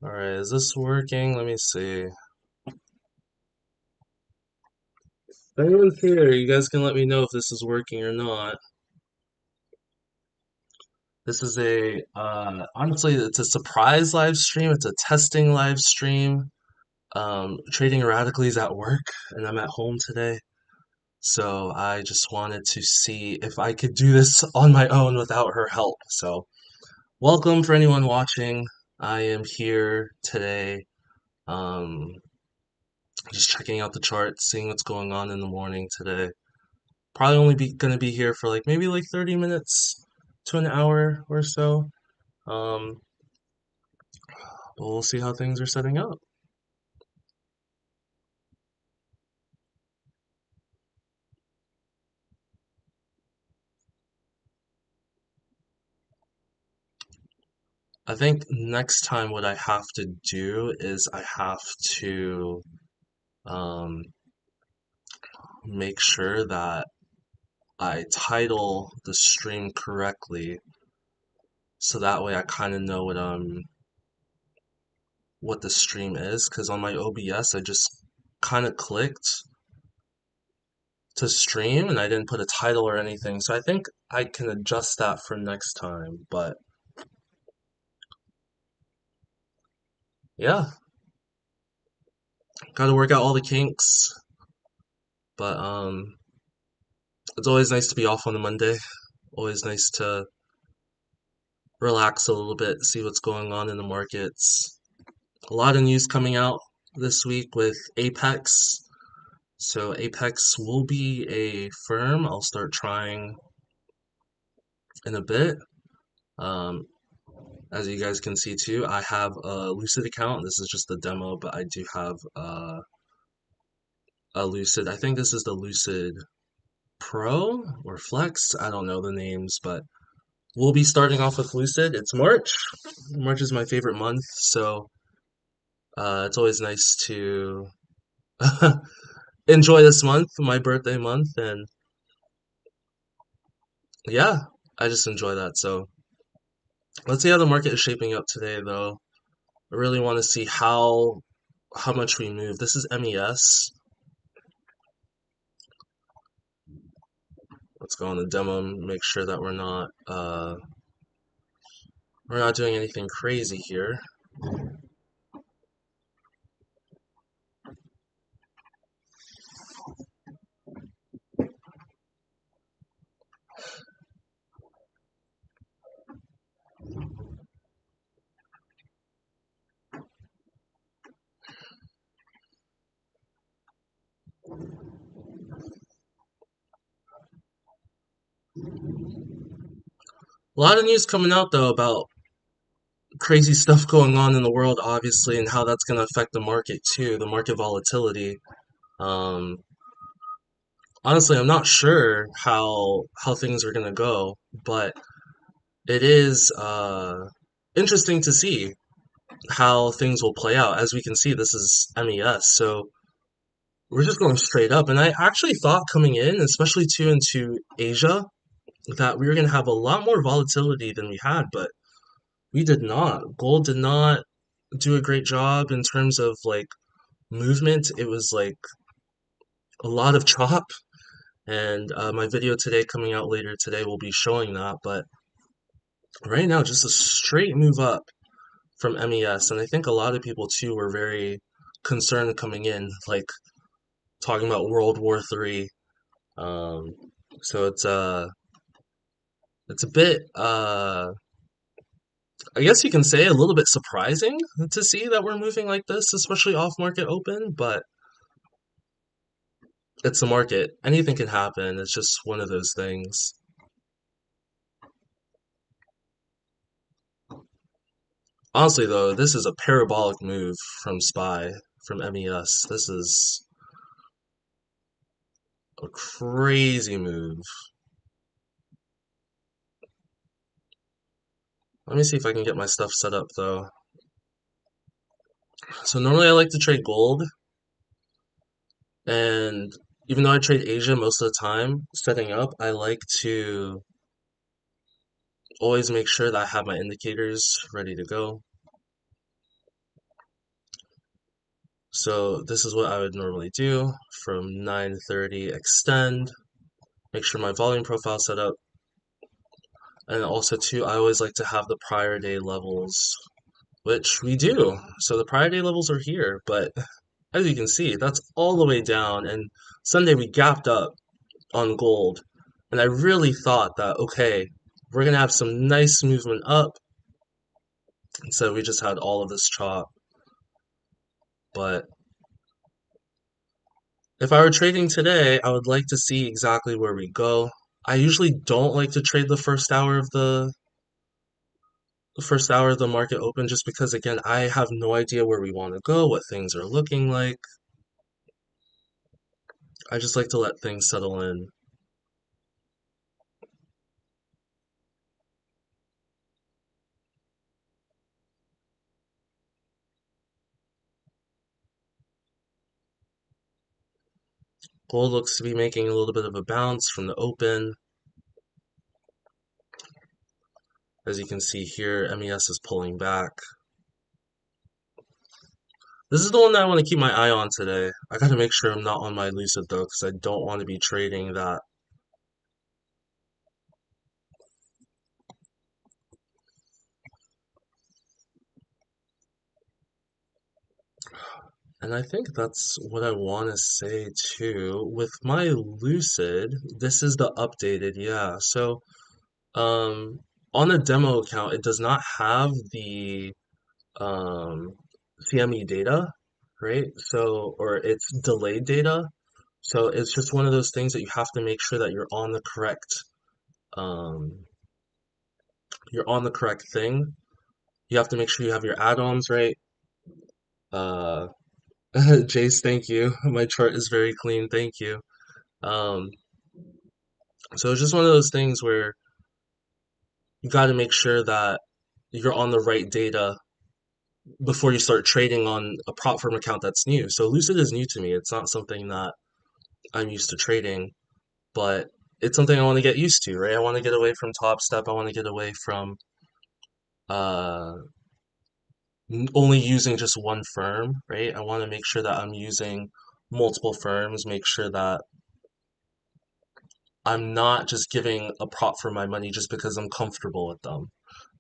All right, is this working? Let me see. If anyone's here, you guys can let me know if this is working or not. This is honestly, it's a surprise live stream. It's a testing live stream. Trading Radically is at work, and I'm at home today. So I just wanted to see if I could do this on my own without her help. So welcome for anyone watching. I am here today. Um, just checking out the charts, seeing what's going on in the morning today. Probably only be gonna be here for like maybe like 30 minutes to an hour or so. Um, but we'll see how things are setting up. I think next time what I have to do is I have to um, make sure that I title the stream correctly, so that way I kind of know what the stream is. Because on my OBS I just kind of clicked to stream and I didn't put a title or anything. So I think I can adjust that for next time. But yeah, got to work out all the kinks. But it's always nice to be off on a Monday. Always nice to relax a little bit, see what's going on in the markets. A lot of news coming out this week with Apex. So Apex will be a firm I'll start trying in a bit. Um, as you guys can see too, I have a Lucid account. This is just a demo, but I do have a Lucid. I think this is the Lucid Pro or Flex. I don't know the names, but we'll be starting off with Lucid. It's March. March is my favorite month, so it's always nice to enjoy this month, my birthday month, and yeah, I just enjoy that. So let's see how the market is shaping up today, though. I really want to see how much we move. This is MES. Let's go on the demo and make sure that we're not doing anything crazy here. A lot of news coming out though about crazy stuff going on in the world, obviously, and how that's going to affect the market too, the market volatility. Um, Honestly, I'm not sure how things are going to go, but it is interesting to see how things will play out. As we can see, this is MES, so we're just going straight up. And I actually thought coming in, especially too into Asia, that we were going to have a lot more volatility than we had, but we did not. Gold did not do a great job in terms of like movement. It was like a lot of chop, and my video today coming out later today will be showing that. But right now, just a straight move up from MES, and I think a lot of people too were very concerned coming in, like talking about World War III. Um, so it's a bit I guess you can say a little bit surprising to see that we're moving like this, especially off market open, but it's the market. Anything can happen. It's just one of those things. Honestly, though, this is a parabolic move from SPY, from MES. This is a crazy move. Let me see if I can get my stuff set up, though. So normally I like to trade gold, and even though I trade Asia most of the time, setting up, I like to always make sure that I have my indicators ready to go. So this is what I would normally do from 9:30 extend, make sure my volume profile set up, and also too, I always like to have the prior day levels, which we do. So the prior day levels are here, but as you can see, that's all the way down, and Sunday we gapped up on gold, and I really thought that, okay, we're gonna have some nice movement up, and so we just had all of this chop, but if I were trading today, I would like to see exactly where we go. I usually don't like to trade the first hour of the market open just because again, I have no idea where we want to go, what things are looking like. I just like to let things settle in. Gold looks to be making a little bit of a bounce from the open. As you can see here, MES is pulling back. This is the one that I want to keep my eye on today. I gotta make sure I'm not on my Lucid though, because I don't want to be trading that. And I think that's what I want to say too. With my Lucid, this is the updated, yeah. So, on the demo account, it does not have the um, CME data, right? So, or it's delayed data. So it's just one of those things that you have to make sure that um, you're on the correct thing. You have to make sure you have your add-ons right. Uh, Jace, thank you. My chart is very clean, thank you. Um, so it's just one of those things where you got to make sure that you're on the right data before you start trading on a prop firm account that's new. So Lucid is new to me. It's not something that I'm used to trading, but it's something I want to get used to, right? I want to get away from Top Step. I want to get away from uh, only using just one firm, right? I want to make sure that I'm using multiple firms, make sure that I'm not just giving a prop for my money just because I'm comfortable with them.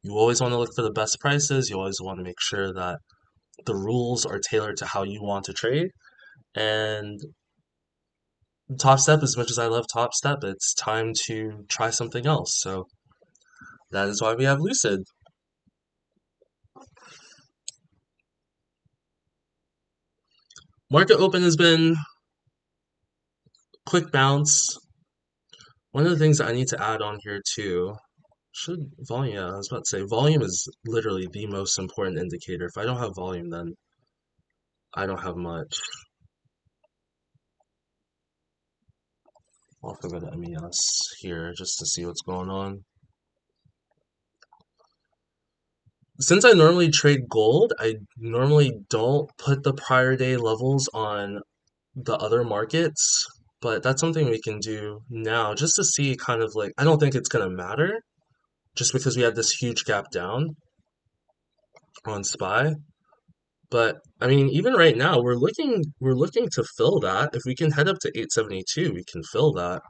You always want to look for the best prices. You always want to make sure that the rules are tailored to how you want to trade. And Top Step, as much as I love Top Step, it's time to try something else. So that is why we have Lucid. Market open has been quick bounce. One of the things that I need to add on here too, should volume, yeah, I was about to say, volume is literally the most important indicator. If I don't have volume, then I don't have much. I'll have to go to MES here just to see what's going on. Since I normally trade gold, I normally don't put the prior day levels on the other markets, but that's something we can do now just to see kind of like, I don't think it's going to matter just because we had this huge gap down on SPY. But I mean, even right now, we're looking to fill that. If we can head up to 872, we can fill that.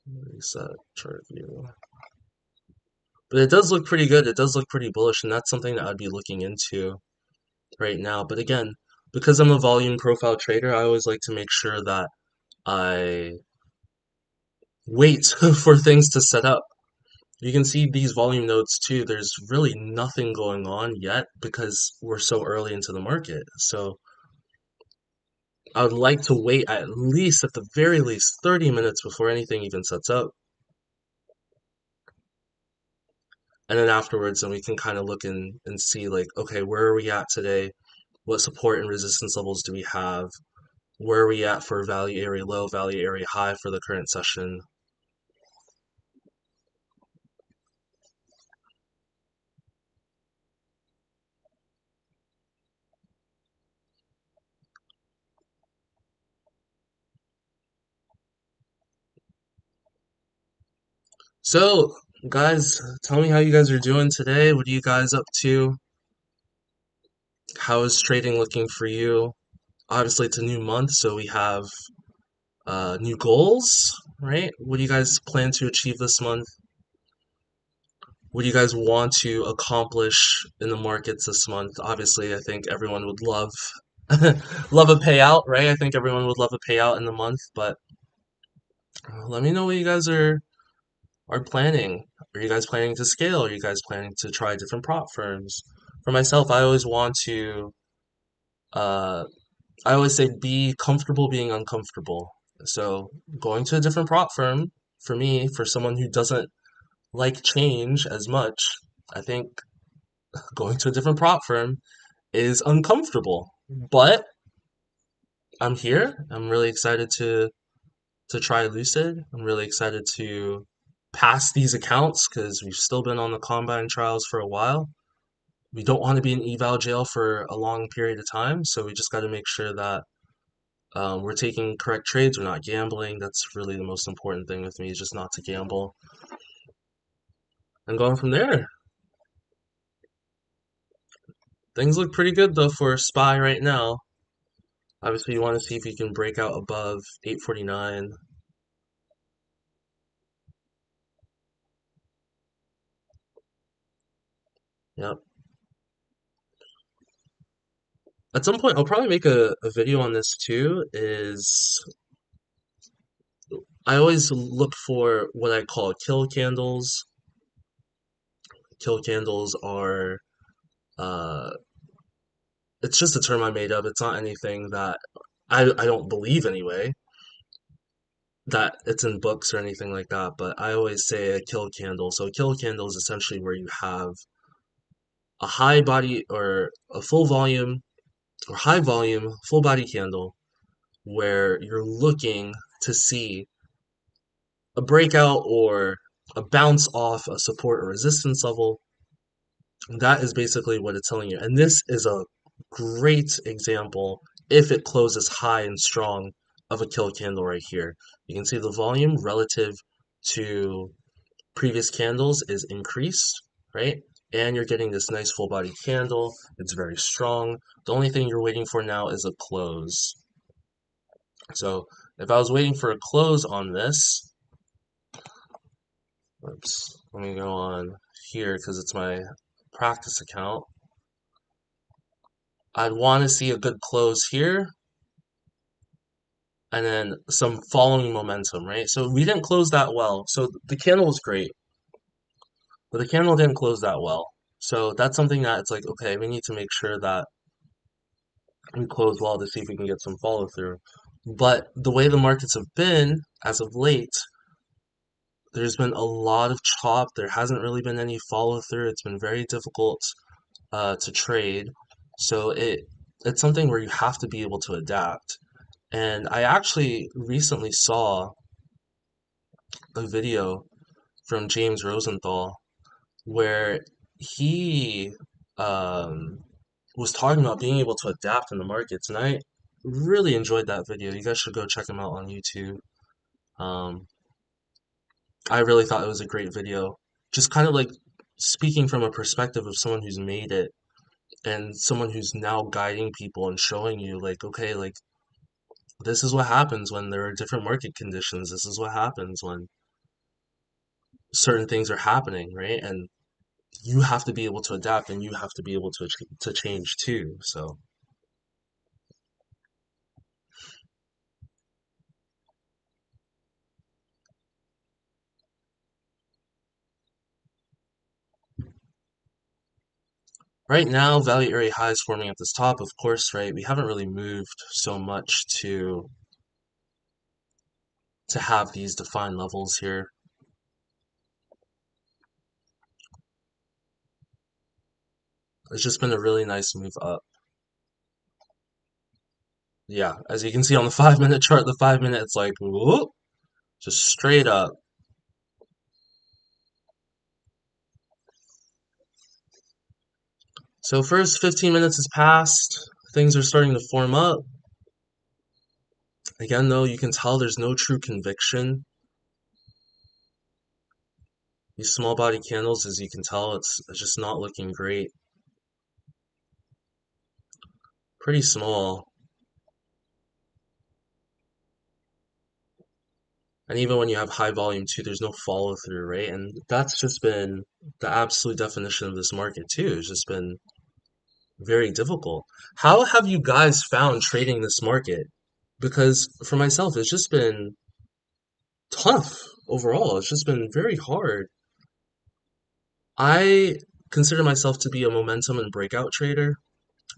Reset chart view. But it does look pretty good. It does look pretty bullish, and that's something that I'd be looking into right now. But again, because I'm a volume profile trader, I always like to make sure that I wait for things to set up. You can see these volume nodes too. There's really nothing going on yet because we're so early into the market. So I would like to wait at least, at the very least, 30 minutes before anything even sets up. And then afterwards, then we can kind of look and see like, okay, where are we at today? What support and resistance levels do we have? Where are we at for value area low, value area high for the current session? So, guys, tell me how you guys are doing today. What are you guys up to? How is trading looking for you? Obviously, it's a new month, so we have new goals, right? What do you guys plan to achieve this month? What do you guys want to accomplish in the markets this month? Obviously, I think everyone would love love a payout, right? I think everyone would love a payout in the month, but let me know what you guys are planning. Are you guys planning to scale? Are you guys planning to try different prop firms? For myself, uh, I always say be comfortable being uncomfortable. So going to a different prop firm, for me, for someone who doesn't like change as much, I think going to a different prop firm is uncomfortable. But I'm here. I'm really excited to try Lucid. I'm really excited to pass these accounts because we've still been on the Combine trials for a while. We don't want to be in eval jail for a long period of time, so we just got to make sure that we're taking correct trades. We're not gambling. That's really the most important thing with me, is just not to gamble. And going from there. Things look pretty good though for SPY right now. Obviously, you want to see if you can break out above 849. Yep. At some point, I'll probably make a video on this too. Is I always look for what I call kill candles. Kill candles are, uh, it's just a term I made up. It's not anything that I don't believe anyway, that it's in books or anything like that, but I always say a kill candle. So a kill candle is essentially where you have a high body or a full volume or high volume full body candle where you're looking to see a breakout or a bounce off a support or resistance level. That is basically what it's telling you. And this is a great example if it closes high and strong of a kill candle right here. You can see the volume relative to previous candles is increased, right? And you're getting this nice full body candle. It's very strong. The only thing you're waiting for now is a close. So if I was waiting for a close on this, oops, let me go on here because it's my practice account. I'd want to see a good close here and then some following momentum, right? So we didn't close that well. So the candle was great, but the candle didn't close that well. So that's something that it's like, okay, we need to make sure that we close well to see if we can get some follow through. But the way the markets have been as of late, there's been a lot of chop. There hasn't really been any follow through. It's been very difficult to trade. So it's something where you have to be able to adapt. And I actually recently saw a video from James Rosenthal where he um, was talking about being able to adapt in the markets, and I really enjoyed that video. You guys should go check him out on YouTube. Um, I really thought it was a great video. Just kind of like speaking from a perspective of someone who's made it and someone who's now guiding people and showing you, like, okay, like, this is what happens when there are different market conditions. This is what happens when certain things are happening, right? And you have to be able to adapt and you have to be able to change too. So right now, value area highs forming at this top, of course, right? We haven't really moved so much to have these defined levels here. It's just been a really nice move up. Yeah, as you can see on the 5 minute chart, the 5 minute, it's like, whoop, just straight up. So first 15 minutes has passed. Things are starting to form up. Again, though, you can tell there's no true conviction. These small body candles, as you can tell, it's just not looking great. pretty small. And even when you have high volume too, there's no follow through, right? And that's just been the absolute definition of this market too. It's just been very difficult. How have you guys found trading this market? Because for myself, it's just been tough overall. It's just been very hard. I consider myself to be a momentum and breakout trader,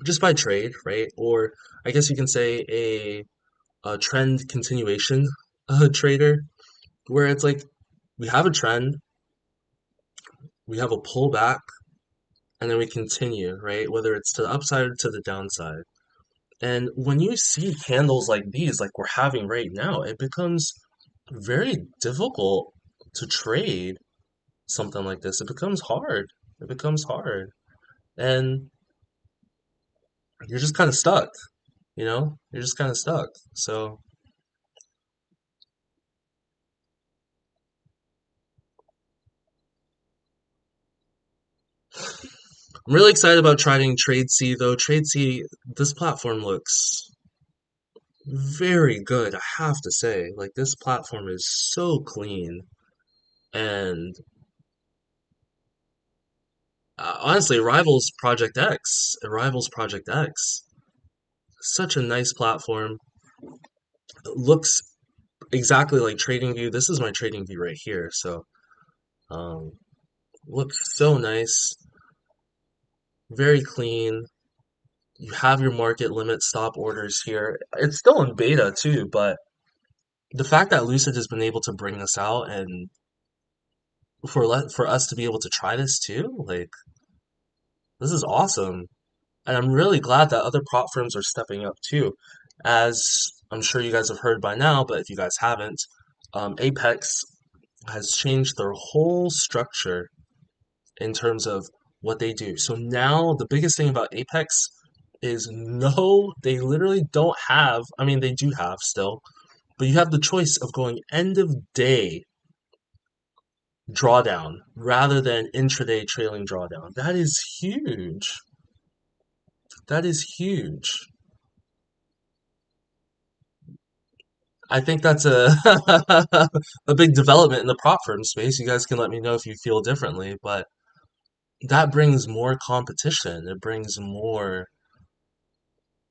just by trade, right? Or I guess you can say a trend continuation trader, where it's like we have a trend, we have a pullback, and then we continue, right? Whether it's to the upside or to the downside. And when you see candles like these, like we're having right now, it becomes very difficult to trade something like this. It becomes hard. It becomes hard. And you're just kind of stuck, you know? You're just kind of stuck. So I'm really excited about trying Trade C though. Trade C, this platform looks very good, I have to say. Like this platform is so clean and honestly, Rivals Project X, such a nice platform. It looks exactly like TradingView. This is my TradingView right here. So, um, looks so nice, very clean. You have your market limit stop orders here. It's still in beta too, but the fact that Lucid has been able to bring this out and for us to be able to try this too, like this is awesome. And I'm really glad that other prop firms are stepping up too. As I'm sure you guys have heard by now, but if you guys haven't, Apex has changed their whole structure in terms of what they do. So now the biggest thing about Apex is no, they literally don't have, I mean, they do have still, but you have the choice of going end of day drawdown rather than intraday trailing drawdown. That is huge. That is huge. I think that's a a big development in the prop firm space. You guys can let me know if you feel differently, but that brings more competition. It brings more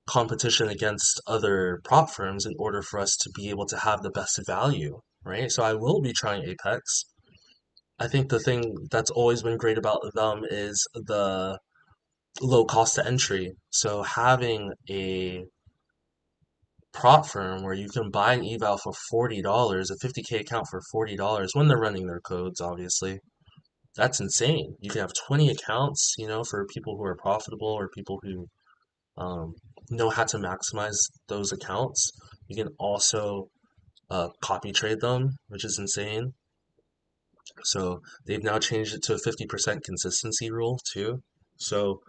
competition against other prop firms in order for us to be able to have the best value, right? So I will be trying Apex. I think the thing that's always been great about them is the low cost to entry. So having a prop firm where you can buy an eval for $40, a 50K account for $40 when they're running their codes, obviously. That's insane. You can have 20 accounts, you know, for people who are profitable or people who um, know how to maximize those accounts. You can also copy trade them, which is insane. So they've now changed it to a 50% consistency rule too. So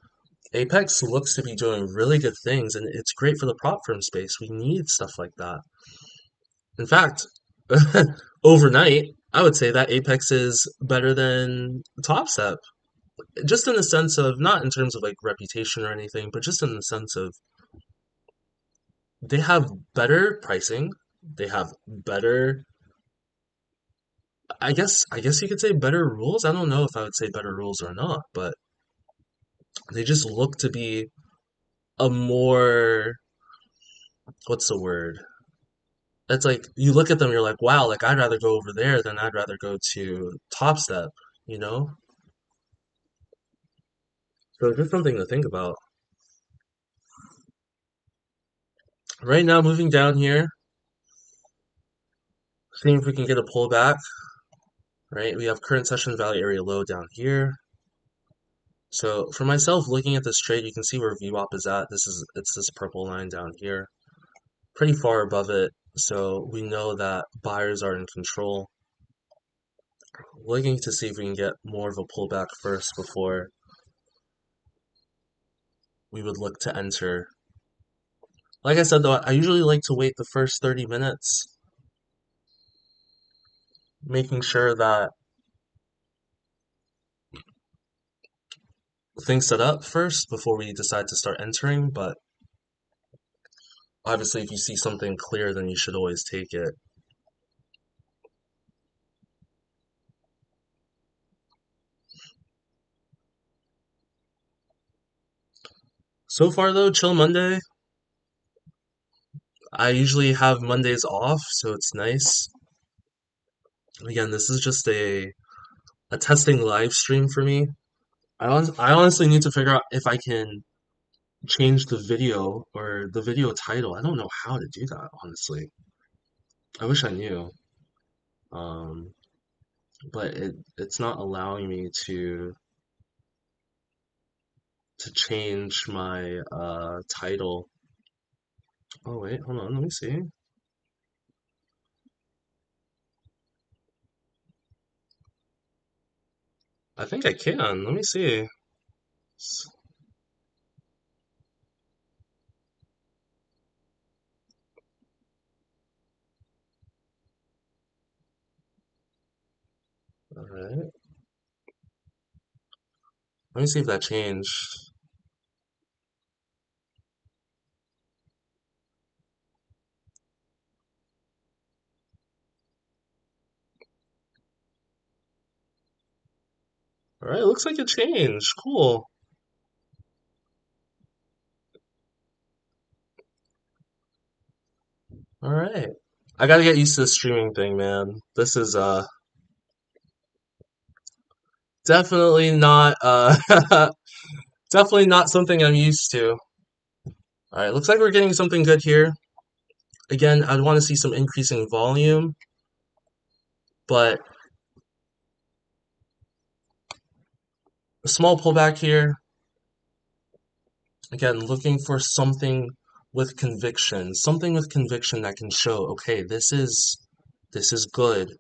Apex looks to be doing really good things, and it's great for the prop firm space. We need stuff like that. In fact, overnight, I would say that Apex is better than Top Step, just in the sense of not in terms of like reputation or anything, but just in the sense of they have better pricing, they have better, I guess you could say better rules. I don't know if I would say better rules or not, but they just look to be a more, what's the word? It's like you look at them, you're like, wow, like I'd rather go over there than I'd rather go to Top Step, you know? So it's just something to think about. Right now, moving down here, seeing if we can get a pullback, right? We have current session value area low down here. So for myself, looking at this trade, you can see where VWAP is at. It's this purple line down here, pretty far above it. So we know that buyers are in control. Looking to see if we can get more of a pullback first before we would look to enter. Like I said though, I usually like to wait the first 30 minutes, making sure that things set up first before we decide to start entering. But Obviously, if you see something clear, then you should always take it. So far, though, chill Monday. I usually have Mondays off, so it's nice. Again, this is just a testing live stream for me. I honestly need to figure out if I can change the video or the video title. I don't know how to do that, honestly. I wish I knew. Um, but it's not allowing me to change my title. Oh wait, hold on, let me see. I think I can. Let me see. S- All right. Let me see if that changed. All right, looks like it changed. Cool. All right. I gotta get used to the streaming thing, man. This is definitely not definitely not something I'm used to. All right, looks like we're getting something good here. Again, I'd want to see some increasing volume, but a small pullback here. Again, looking for something with conviction that can show, okay, this is good.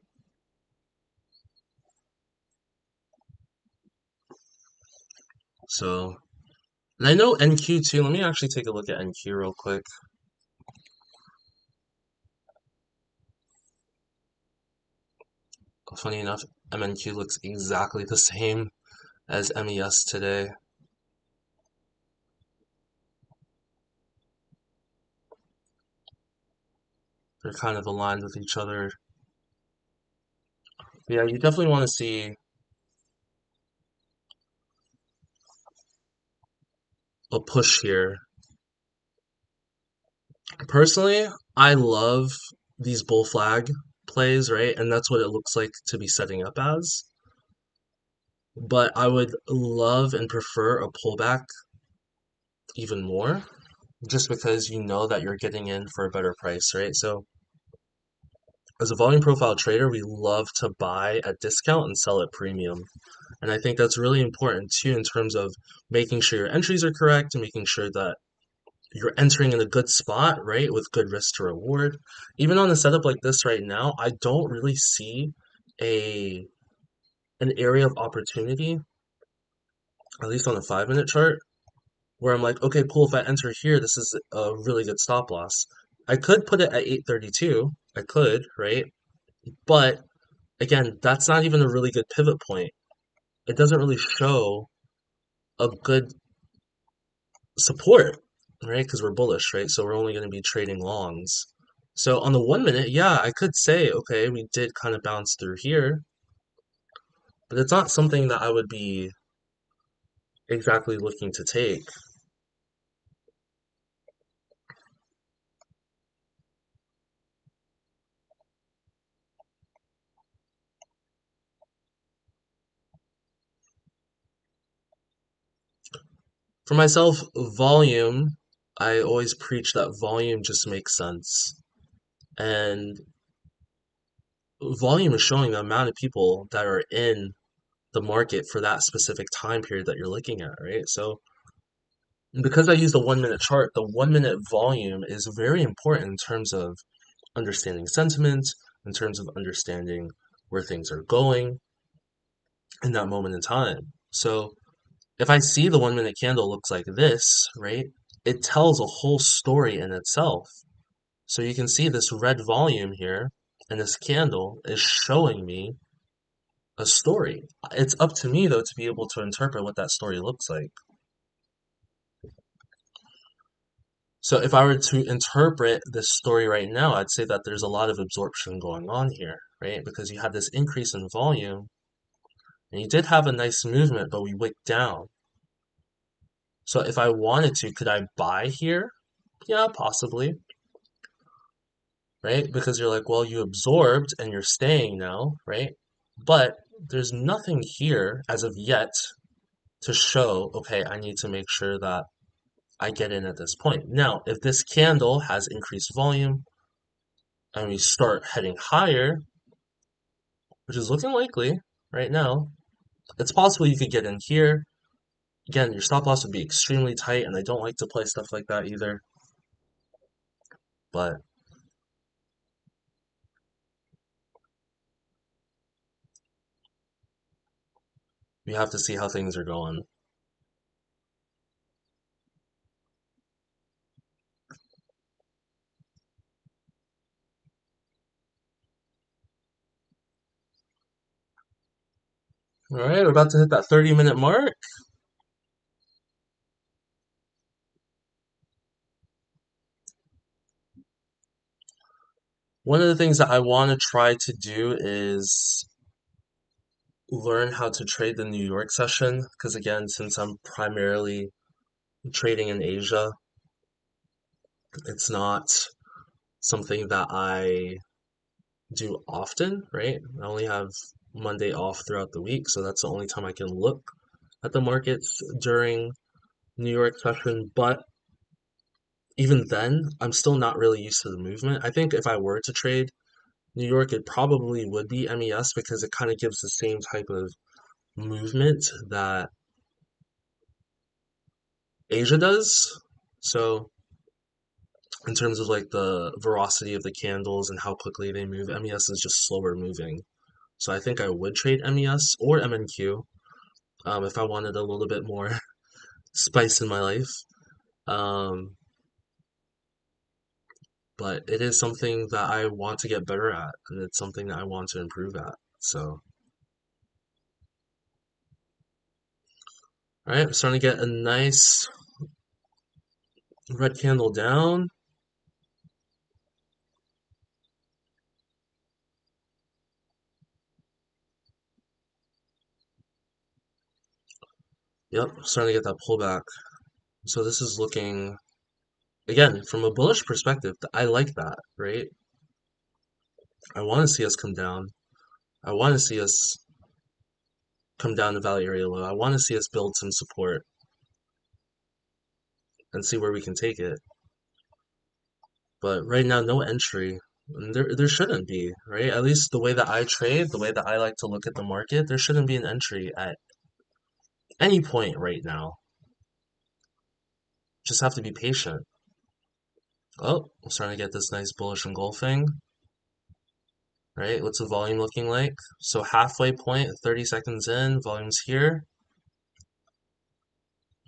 So, and I know NQ too. Let me actually take a look at NQ real quick. Funny enough, MNQ looks exactly the same as MES today. They're kind of aligned with each other. Yeah, you definitely want to see a push here. Personally, I love these bull flag plays, right? And that's what it looks like to be setting up as. But I would love and prefer a pullback even more, just because you know that you're getting in for a better price, right? So, as a volume profile trader, we love to buy at discount and sell at premium. And I think that's really important too in terms of making sure your entries are correct and making sure that you're entering in a good spot, right? With good risk to reward. Even on a setup like this right now, I don't really see a an area of opportunity, at least on a 5 minute chart, where I'm like, okay, cool, if I enter here, this is a really good stop loss. I could put it at 832. I could, right? But again, that's not even a really good pivot point. It doesn't really show a good support, right? Because we're bullish, right? So we're only going to be trading longs. So on the 1 minute, yeah, I could say, okay, we did kind of bounce through here, but it's not something that I would be exactly looking to take. For myself, volume, I always preach that volume just makes sense. And volume is showing the amount of people that are in the market for that specific time period that you're looking at, right? So because I use the 1 minute chart, the 1 minute volume is very important in terms of understanding sentiment, in terms of understanding where things are going in that moment in time. So if I see the 1 minute candle looks like this, right, it tells a whole story in itself. So you can see this red volume here, and this candle is showing me a story. It's up to me, though, to be able to interpret what that story looks like. So if I were to interpret this story right now, I'd say that there's a lot of absorption going on here, right? Because you had this increase in volume and you did have a nice movement, but we wicked down. So if I wanted to, could I buy here? Yeah, possibly, right? Because you're like, well, you absorbed and you're staying now, right? But there's nothing here as of yet to show, okay, I need to make sure that I get in at this point. Now, if this candle has increased volume and we start heading higher, which is looking likely right now, it's possible you could get in here. Again, your stop loss would be extremely tight, and I don't like to play stuff like that either. But we have to see how things are going. All right, we're about to hit that 30-minute mark. One of the things that I want to try to do is learn how to trade the New York session. Because again, since I'm primarily trading in Asia, it's not something that I do often, right? I only have Monday off throughout the week, so that's the only time I can look at the markets during New York session. But even then, I'm still not really used to the movement. I think if I were to trade New York, it probably would be MES because it kind of gives the same type of movement that Asia does. So, in terms of like the velocity of the candles and how quickly they move, MES is just slower moving. So I think I would trade MES or MNQ if I wanted a little bit more spice in my life. Um, but it is something that I want to get better at, and it's something that I want to improve at. So, all right, we're starting to get a nice red candle down. Yep, starting to get that pullback. So this is looking, again, from a bullish perspective, I like that, right? I want to see us come down. I want to see us come down the value area low. I want to see us build some support and see where we can take it. But right now, no entry. And there shouldn't be, right? At least the way that I trade, the way that I like to look at the market, there shouldn't be an entry at any point right now. Just have to be patient. Oh, I'm starting to get this nice bullish engulfing, right? What's the volume looking like? So halfway point, 30 seconds in, volume's here.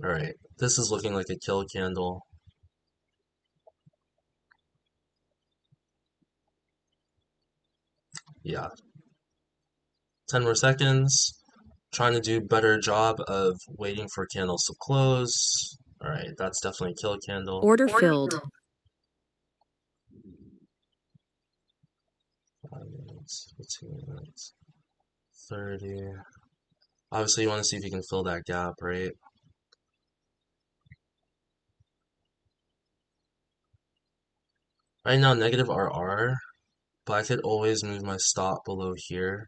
All right, this is looking like a kill candle. Yeah, 10 more seconds. Trying to do better job of waiting for candles to close. All right, that's definitely a kill candle. Order filled. 5 minutes, 15 minutes, 30. Obviously, you want to see if you can fill that gap, right? Right now, negative RR, but I could always move my stop below here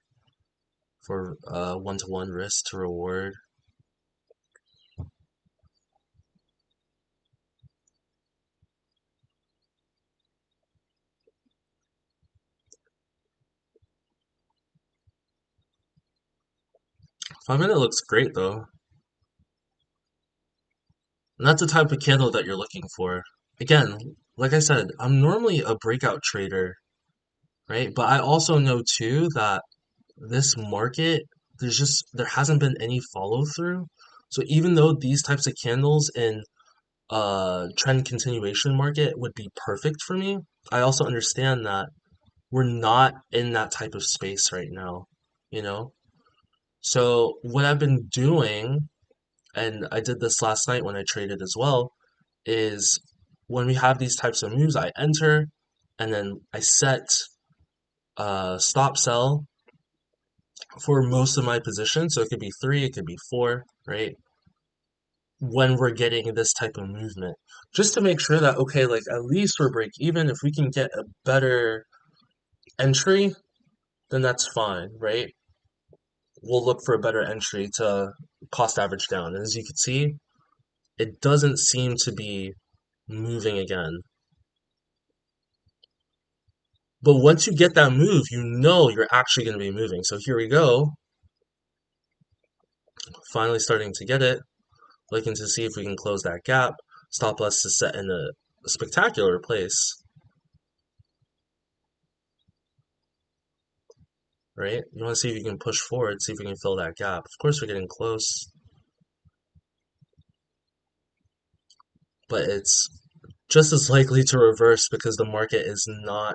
for one-to-one risk to reward. Five-minute looks great though. And that's the type of candle that you're looking for. Again, like I said, I'm normally a breakout trader, right? But I also know too that this market, there hasn't been any follow through. So even though these types of candles in trend continuation market would be perfect for me, I also understand that we're not in that type of space right now, you know? So what I've been doing, and I did this last night when I traded as well, is when we have these types of moves, I enter and then I set stop sell for most of my positions. So it could be three, it could be four, right? When we're getting this type of movement, just to make sure that, okay, like at least we're break even. If we can get a better entry, then that's fine, right? We'll look for a better entry to cost average down. And as you can see, it doesn't seem to be moving again. But once you get that move, you know you're actually going to be moving. So here we go. Finally starting to get it. Looking to see if we can close that gap. Stop loss is set in a spectacular place, right? You want to see if you can push forward, see if we can fill that gap. Of course, we're getting close, but it's just as likely to reverse because the market is not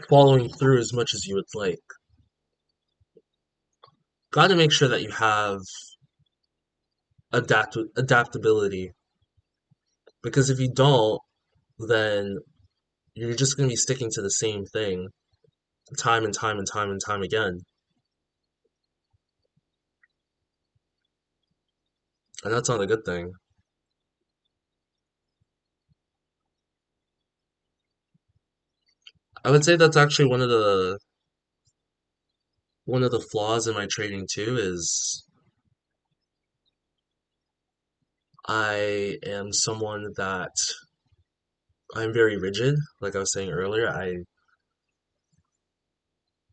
following through as much as you would like. Got to make sure that you have adaptability, because if you don't, then you're just going to be sticking to the same thing time and time and time and time again. And that's not a good thing. I would say that's actually one of the flaws in my trading too is I am someone that I'm very rigid. Like I was saying earlier,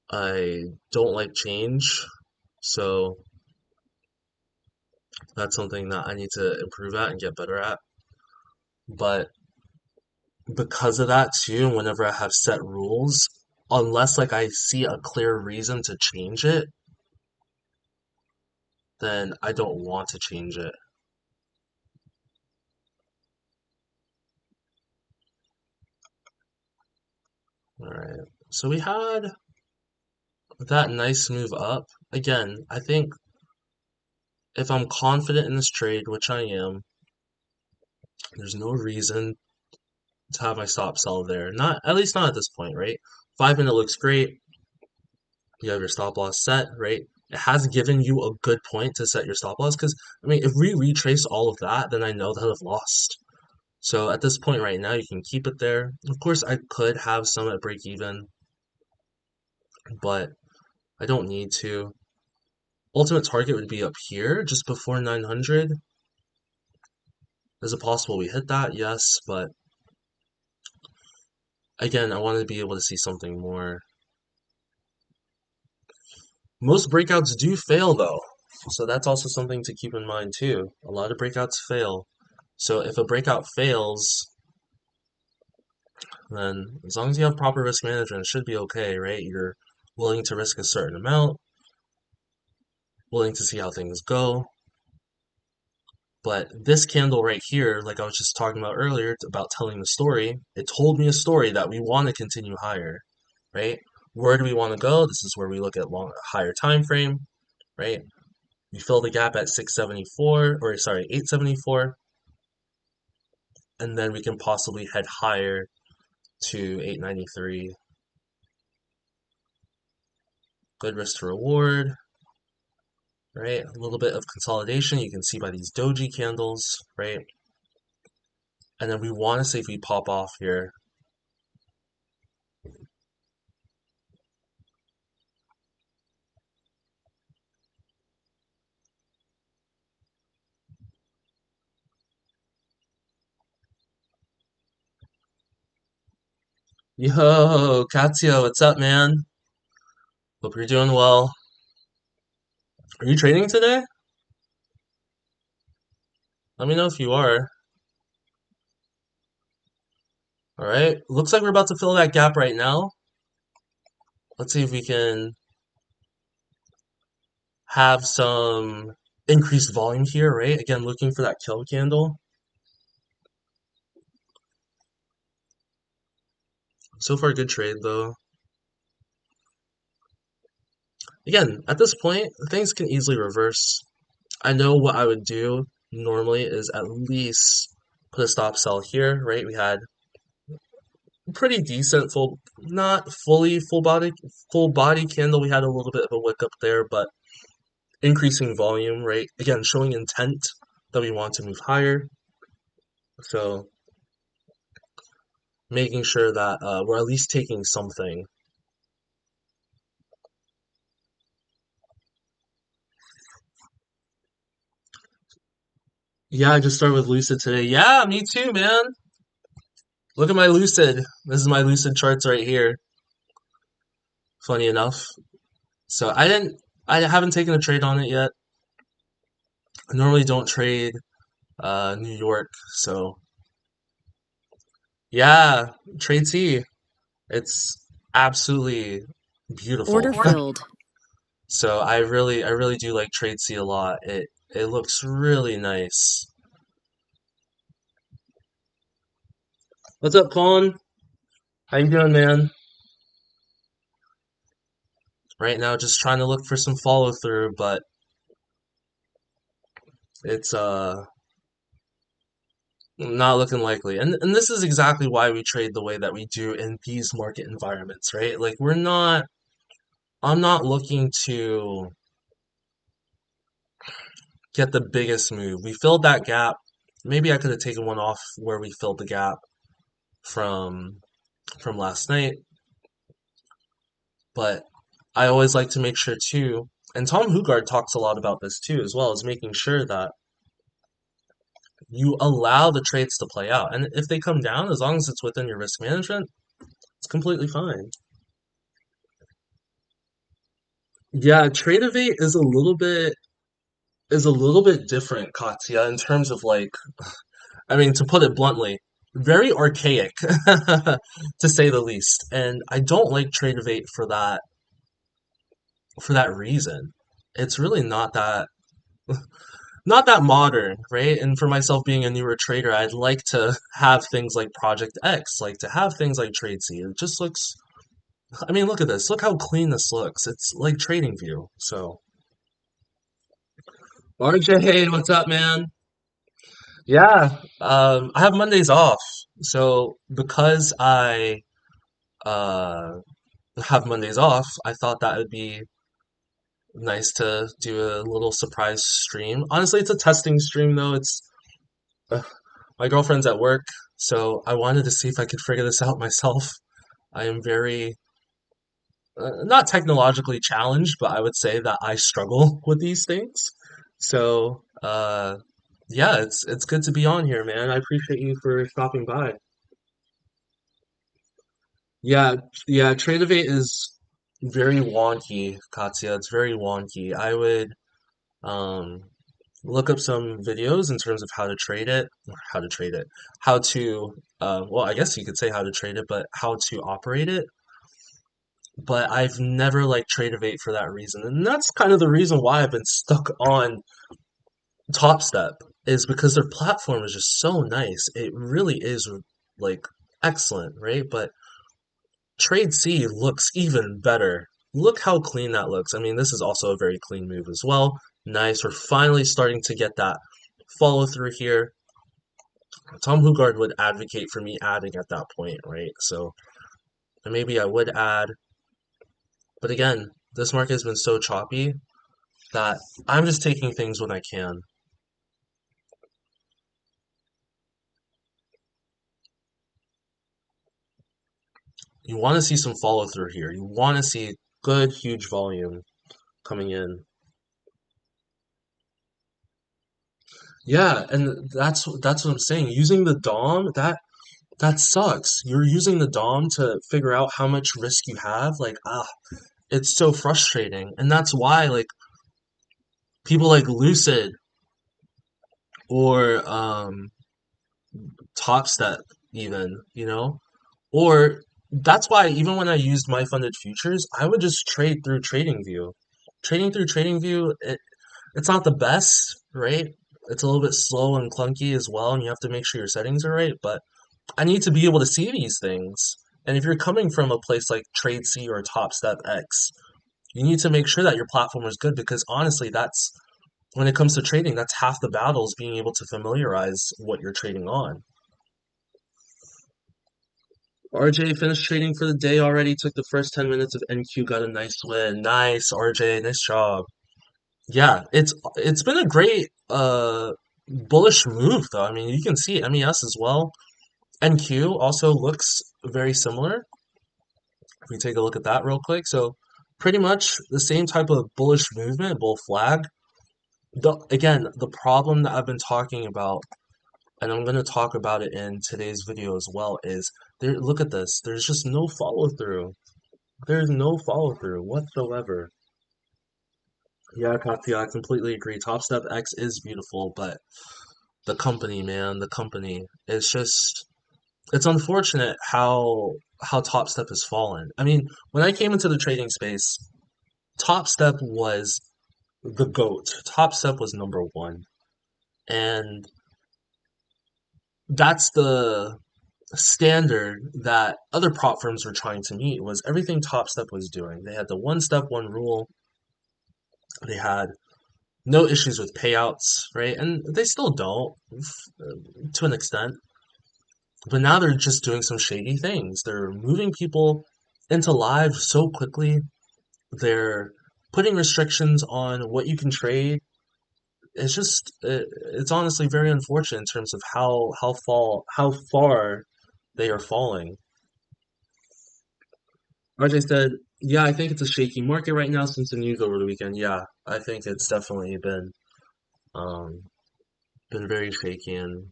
I don't like change. So that's something that I need to improve at and get better at. But because of that too, whenever I have set rules, unless like I see a clear reason to change it, then I don't want to change it. All right. So we had that nice move up. Again, I think if I'm confident in this trade, which I am, there's no reason to have my stop sell there. Not at least not at this point, right? 5 minute looks great. You have your stop loss set, right? It has given you a good point to set your stop loss because I mean, if we retrace all of that, then I know that I've lost. So at this point right now, you can keep it there. Of course, I could have some at break even, but I don't need to. Ultimate target would be up here, just before 900. Is it possible we hit that? Yes, but again, I want to be able to see something more. Most breakouts do fail though, so that's also something to keep in mind too. A lot of breakouts fail. So if a breakout fails, then as long as you have proper risk management, it should be okay, right? You're willing to risk a certain amount, willing to see how things go. But this candle right here, like I was just talking about earlier, about telling the story, it told me a story that we want to continue higher, right? Where do we want to go? This is where we look at higher time frame, right? We fill the gap at 674, or sorry, 874, and then we can possibly head higher to 893. Good risk to reward, right? A little bit of consolidation you can see by these doji candles, right? And then we want to see if we pop off here. Yo, Katsuo, what's up, man? Hope you're doing well. Are you trading today? Let me know if you are. All right. Looks like we're about to fill that gap right now. Let's see if we can have some increased volume here, right? Again, looking for that kill candle. So far, good trade though. Again, at this point, things can easily reverse. I know what I would do normally is at least put a stop sell here, right? We had pretty decent full, not fully full body candle. We had a little bit of a wick up there, but increasing volume, right? Again, showing intent that we want to move higher. So making sure that we're at least taking something. Yeah, I just started with Lucid today. Yeah, me too, man. Look at my Lucid. This is my Lucid charts right here. Funny enough. So I haven't taken a trade on it yet. I normally don't trade New York, so yeah, trade C. It's absolutely Order beautiful. filled. So I really do like trade C a lot. It looks really nice. What's up, Colin? How you doing, man? Right now, just trying to look for some follow through, but it's not looking likely. And this is exactly why we trade the way that we do in these market environments, right? Like I'm not looking to get the biggest move. We filled that gap. Maybe I could have taken one off where we filled the gap from last night, but I always like to make sure too, and Tom Hugard talks a lot about this too, as well as making sure that you allow the trades to play out. And if they come down, as long as it's within your risk management, it's completely fine. Yeah, Tradeovate is a little bit different, Katya, in terms of like, I mean, to put it bluntly, very archaic, to say the least. And I don't like Tradeovate for that reason. It's really not that modern, right? And for myself being a newer trader, I'd like to have things like Project X, like to have things like TradeC. It just looks, I mean, look at this. Look how clean this looks. It's like Trading View. So, RJ, what's up, man? Yeah, I have Mondays off. So because I uh have Mondays off, I thought that would be nice to do a little surprise stream. Honestly, it's a testing stream though. It's uh, my girlfriend's at work, so I wanted to see if I could figure this out myself. I am very not technologically challenged, but I would say that I struggle with these things. So, yeah, it's good to be on here, man. I appreciate you for stopping by. Yeah, yeah, Tradeovate is very wonky, Katya. It's very wonky. I would um look up some videos in terms of how to trade it, or how to trade it, how to well, I guess you could say how to trade it, but how to operate it. But I've never liked Tradeovate for that reason. And that's kind of the reason why I've been stuck on Top Step is because their platform is just so nice. It really is like excellent, right? But Trade C looks even better. Look how clean that looks. I mean, this is also a very clean move as well. Nice. We're finally starting to get that follow through here. Tom Hugard would advocate for me adding at that point, right? So maybe I would add. But again, this market has been so choppy that I'm just taking things when I can. You want to see some follow through here. You want to see good, huge volume coming in. Yeah, and that's what I'm saying. Using the DOM, that sucks. You're using the DOM to figure out how much risk you have. Like, it's so frustrating. And that's why like people like Lucid or Top Step even, or that's why even when I used my funded futures, I would just trade through TradingView. Trading through TradingView, it's not the best, right? It's a little bit slow and clunky as well, and you have to make sure your settings are right, but I need to be able to see these things. And if you're coming from a place like TradeC or TopStep X, you need to make sure that your platform is good because honestly, when it comes to trading, that's half the battle is being able to familiarize what you're trading on. RJ finished trading for the day already, took the first 10 minutes of NQ, got a nice win. Nice, RJ, nice job. Yeah, it's been a great bullish move though. I mean, you can see MES as well. NQ also looks very similar. If we take a look at that real quick. So pretty much the same type of bullish movement, bull flag. Again, the problem that I've been talking about, and I'm going to talk about it in today's video as well, is there. Look at this. There's just no follow through. There's no follow through whatsoever. Yeah, Katya, I completely agree. Top Step X is beautiful, but the company, man, the company, it's unfortunate how Top Step has fallen. I mean, when I came into the trading space, Top Step was the GOAT. Top Step was number one. And that's the standard that other prop firms were trying to meet, was everything Top Step was doing. They had the one step, one rule. They had no issues with payouts, right? And they still don't to an extent. But now they're just doing some shady things. They're moving people into live so quickly. They're putting restrictions on what you can trade. It's honestly very unfortunate in terms of how far they are falling. RJ said, "Yeah, I think it's a shaky market right now since the news over the weekend. Yeah, I think it's definitely um been very shaky, and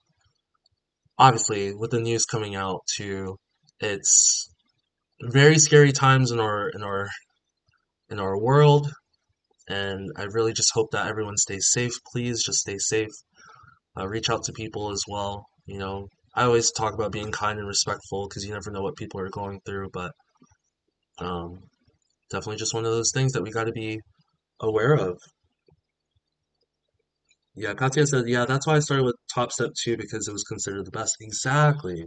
obviously with the news coming out too, it's very scary times in our world, and I really just hope that everyone stays safe. Please just stay safe. Reach out to people as well. I always talk about being kind and respectful because you never know what people are going through, but um, definitely just one of those things that we got to be aware of." Yeah, Katya said, yeah, that's why I started with Top Step 2 because it was considered the best. Exactly,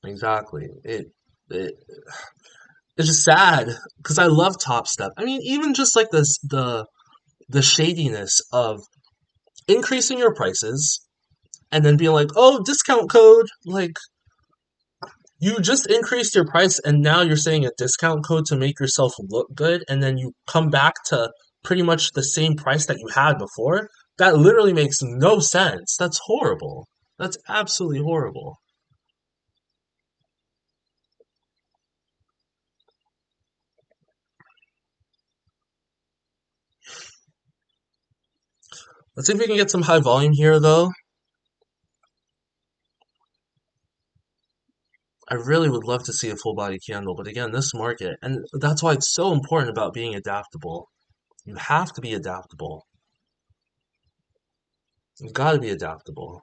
exactly. It it's just sad because I love Top Step. I mean, even just like this, the shadiness of increasing your prices and then being like, oh, discount code. Like, you just increased your price and now you're saying a discount code to make yourself look good, and then you come back to pretty much the same price that you had before. That literally makes no sense. That's horrible. That's absolutely horrible. Let's see if we can get some high volume here, though. I really would love to see a full body candle, but again, this market, and that's why it's so important about being adaptable. You have to be adaptable. You've got to be adaptable.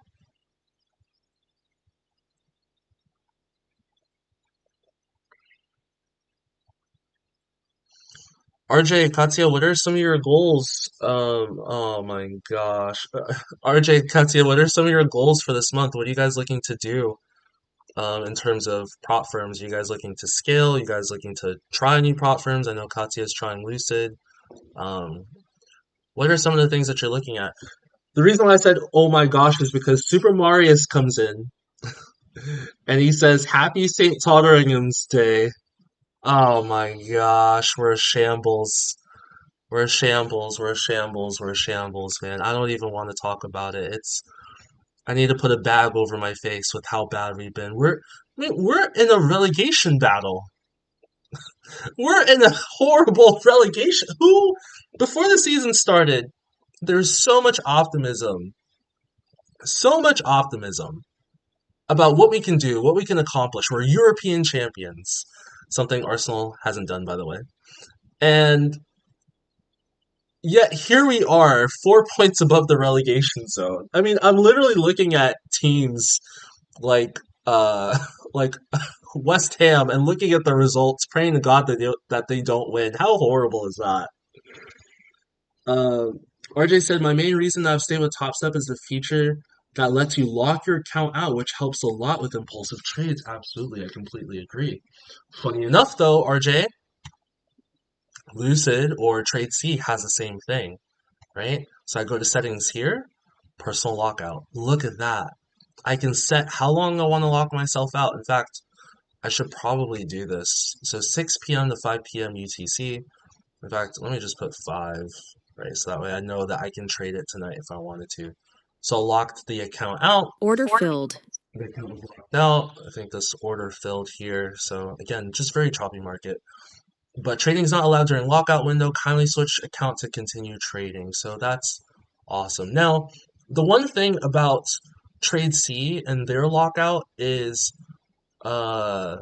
RJ, Katya, what are some of your goals? Oh my gosh. RJ, Katya, what are some of your goals for this month? What are you guys looking to do in terms of prop firms? Are you guys looking to scale? Are you guys looking to try new prop firms? I know Katya is trying Lucid. Um, what are some of the things that you're looking at? The reason why I said, oh my gosh, is because Super Marius comes in and he says, Happy St. Totteringham's Day. Oh my gosh, we're a shambles. We're a shambles. We're a shambles. We're a shambles, man. I don't even want to talk about it. I need to put a bag over my face with how bad we've been. I mean, we're in a relegation battle. We're in a horrible relegation. Before the season started, there's so much optimism about what we can do, what we can accomplish. We're European champions, something Arsenal hasn't done, by the way. And yet here we are, 4 points above the relegation zone. I mean, I'm literally looking at teams like like West Ham and looking at the results, praying to God that they don't win. How horrible is that? RJ said, my main reason that I've stayed with Top Step is the feature that lets you lock your account out, which helps a lot with impulsive trades. Absolutely, I completely agree. Funny enough, though, RJ, Lucid or Trade C has the same thing. right? So I go to settings here, personal lockout. Look at that. I can set how long I want to lock myself out. In fact, I should probably do this. So 6 p.m. to 5 p.m. UTC. In fact, let me just put 5, right? So that way I know that I can trade it tonight if I wanted to. So I locked the account out. Order filled. The account was locked out. I think this order filled here. So again, just very choppy market. But trading is not allowed during lockout window. Kindly switch account to continue trading. So that's awesome. Now, the one thing about Trade C and their lockout is uh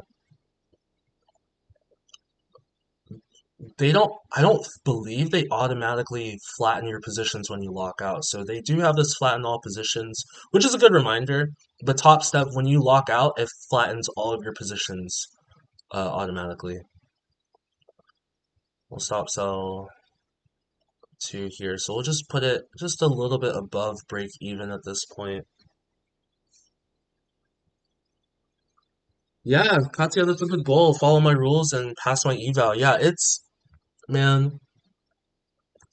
they don't I don't believe they automatically flatten your positions when you lock out. So they do have this flatten all positions, which is a good reminder. But top step, when you lock out, it flattens all of your positions automatically. We'll stop sell to here. So we'll just put it just a little bit above break even at this point. Yeah, Katya, that's a good goal. Follow my rules and pass my eval. Yeah, man,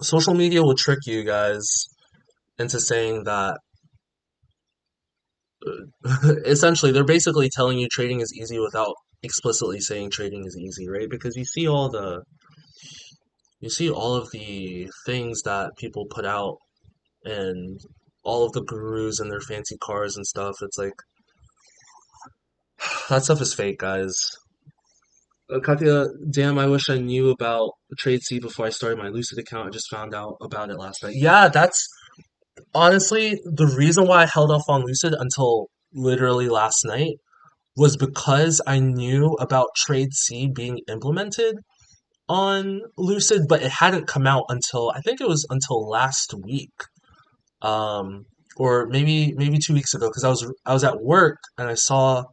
social media will trick you guys into saying that essentially they're basically telling you trading is easy without explicitly saying trading is easy, right? Because you see all of the things that people put out and all of the gurus and their fancy cars and stuff. It's like that stuff is fake, guys. Katya, damn, I wish I knew about Trade C before I started my Lucid account. I just found out about it last night. Yeah, that's honestly the reason why I held off on Lucid until literally last night was because I knew about Trade C being implemented on Lucid, but it hadn't come out until I think it was until last week. Um, or maybe 2 weeks ago because I was at work and I saw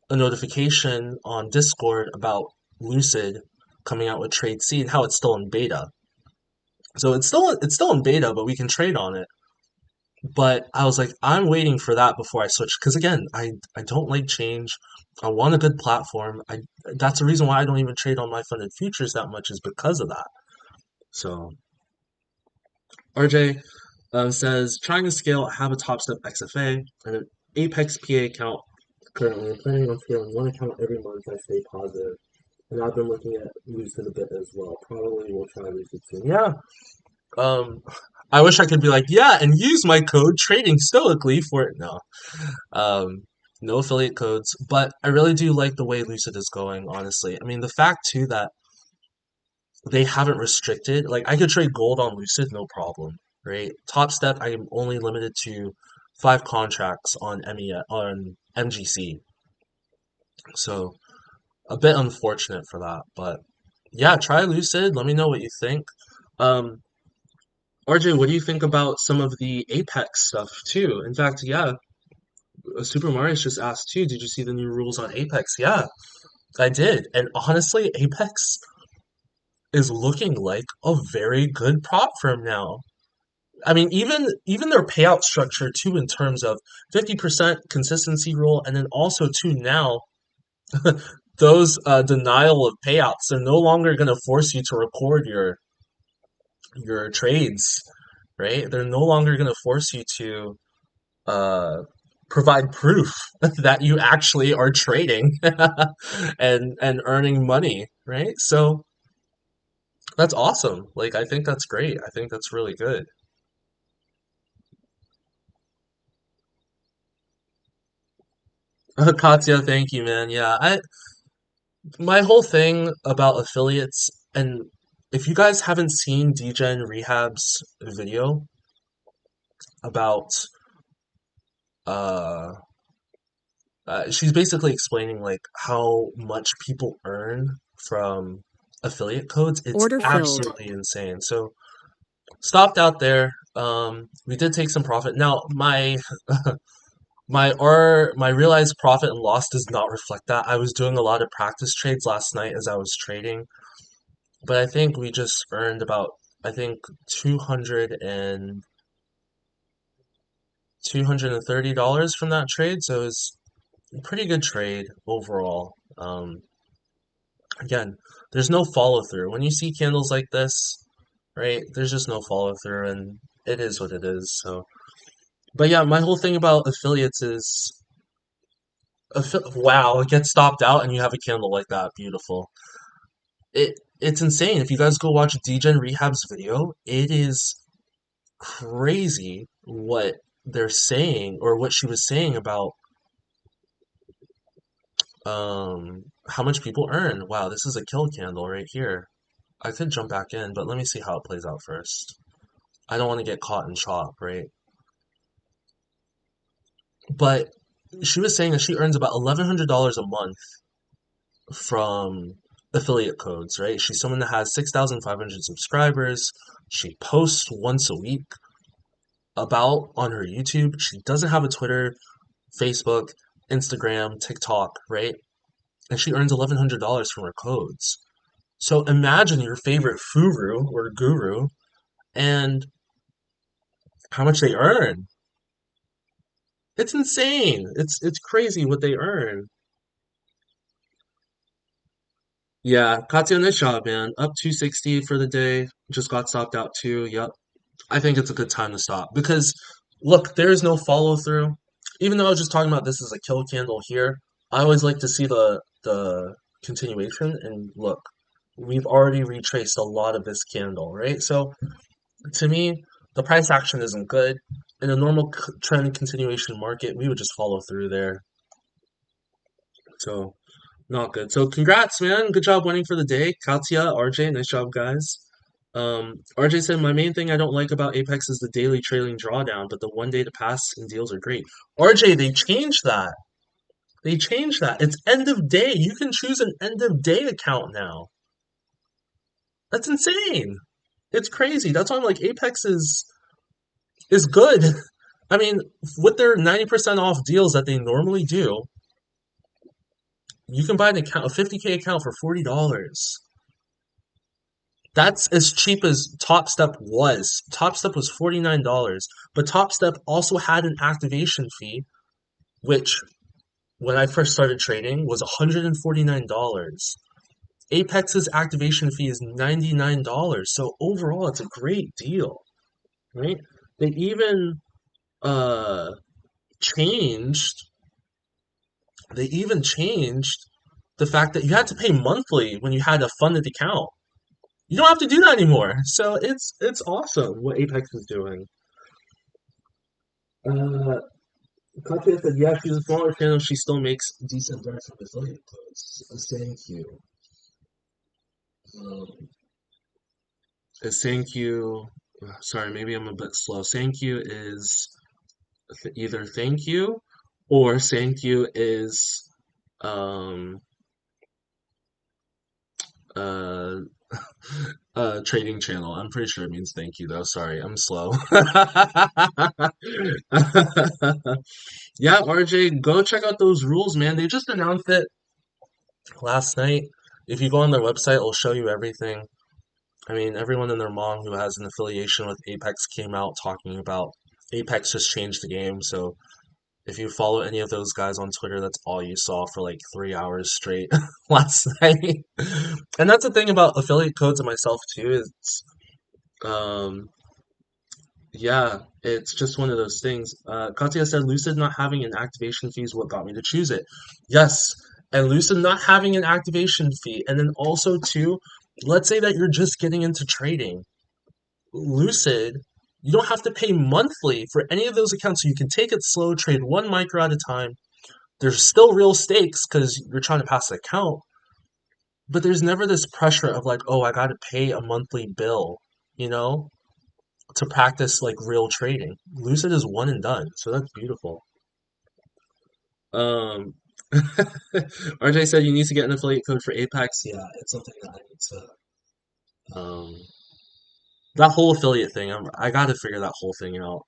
a notification on Discord about Lucid coming out with Trade C and how it's still in beta. So it's still in beta, but we can trade on it. But I was like, I'm waiting for that before I switch because again, I don't like change. I want a good platform. I That's the reason why I don't even trade on my funded futures that much is because of that. So RJ says trying to scale. I have a Top Step XFA and an Apex PA account currently. I'm planning on scaling one account every month. I stay positive. And I've been looking at Lucid a bit as well. Probably will try Lucid soon. Yeah. Um, I wish I could be like, yeah, and use my code trading stoically for it. No. Um, no affiliate codes, but I really do like the way Lucid is going, honestly. I mean, the fact too that they haven't restricted, like I could trade gold on Lucid, no problem, right? Top step, I am only limited to 5 contracts on MGC. So a bit unfortunate for that, but yeah, try Lucid. Let me know what you think. Um, RJ, what do you think about some of the Apex stuff too? In fact, yeah, Super Marius just asked too. Did you see the new rules on Apex? Yeah, I did. And honestly, Apex is looking like a very good prop firm now. I mean, even their payout structure too, in terms of 50% consistency rule, and then also too now those denial of payouts. They're no longer going to force you to record your trades, right? They're no longer going to force you to uh, provide proof that you actually are trading and earning money, right? So that's awesome. Like I think that's great. I think that's really good. Katya, thank you, man. Yeah, I my whole thing about affiliates, and if you guys haven't seen DGen Rehab's video about uh she's basically explaining like how much people earn from affiliate codes. It's Order filled. absolutely insane. So stopped out there. We did take some profit. Now my realized profit and loss does not reflect that. I was doing a lot of practice trades last night as I was trading, but I think we just earned about I think 200 and $230 from that trade. So it was a pretty good trade overall. Again, there's no follow through. When you see candles like this, right? There's just no follow through, and it is what it is. So, but yeah, my whole thing about affiliates is, wow, it gets stopped out, and you have a candle like that, beautiful. It's insane. If you guys go watch Degen Rehab's video, it is crazy what they're saying or what she was saying about how much people earn. Wow, this is a kill candle right here. I could jump back in, but let me see how it plays out first. I don't want to get caught in chop, right? But she was saying that she earns about $1,100 a month from affiliate codes, right? She's someone that has 6,500 subscribers. She posts once a week about on her YouTube. She doesn't have a Twitter, Facebook, Instagram, TikTok, right? And she earns $1,100 from her codes. So imagine your favorite furu or guru and how much they earn. It's insane. It's crazy what they earn. Yeah, Katya, nice job, man. Up 260 for the day. Just got stopped out too. Yep. I think it's a good time to stop because look, there's no follow through. Even though I was just talking about this as a kill candle here, I always like to see the continuation and look, we've already retraced a lot of this candle, right? So to me, the price action isn't good. In a normal trend continuation market, we would just follow through there. So not good. So congrats, man. Good job winning for the day. Katya, RJ, nice job, guys. RJ said, my main thing I don't like about Apex is the daily trailing drawdown, but the 1 day to pass and deals are great. RJ, they changed that. They changed that. It's end of day. You can choose an end of day account now. That's insane. It's crazy. That's why I'm like Apex is good. I mean, with their 90% off deals that they normally do, you can buy an account, a 50K account for $40. That's as cheap as Top Step was. Top Step was $49, but Top Step also had an activation fee, which when I first started trading was $149. Apex's activation fee is $99. So overall it's a great deal, right? They even uh changed they even changed the fact that you had to pay monthly when you had a funded account. You don't have to do that anymore. So it's awesome what Apex is doing. Uh, Katya said, yeah, she's a smaller channel. She still makes decent bread from affiliate codes. Thank you. Um, thank you. Sorry, maybe I'm a bit slow. Thank you is either thank you or thank you is um uh trading channel. I'm pretty sure it means thank you though. Sorry, I'm slow. Yeah, RJ, go check out those rules, man. They just announced it last night. If you go on their website, it'll show you everything. I mean, everyone and their mom who has an affiliation with Apex came out talking about Apex just changed the game. So if you follow any of those guys on Twitter, that's all you saw for like 3 hours straight last night. And that's the thing about affiliate codes and myself too, is um yeah, it's just one of those things. Katya said Lucid not having an activation fee is what got me to choose it. Yes, and Lucid not having an activation fee, and then also too, let's say that you're just getting into trading. Lucid, you don't have to pay monthly for any of those accounts, so you can take it slow, trade one micro at a time. There's still real stakes because you're trying to pass the account, but there's never this pressure of like, oh, I got to pay a monthly bill, you know? To practice like real trading. Lucid is one and done, so that's beautiful. Um, RJ said you need to get an affiliate code for Apex. Yeah, it's something that I need to. That whole affiliate thing, I got to figure that whole thing out.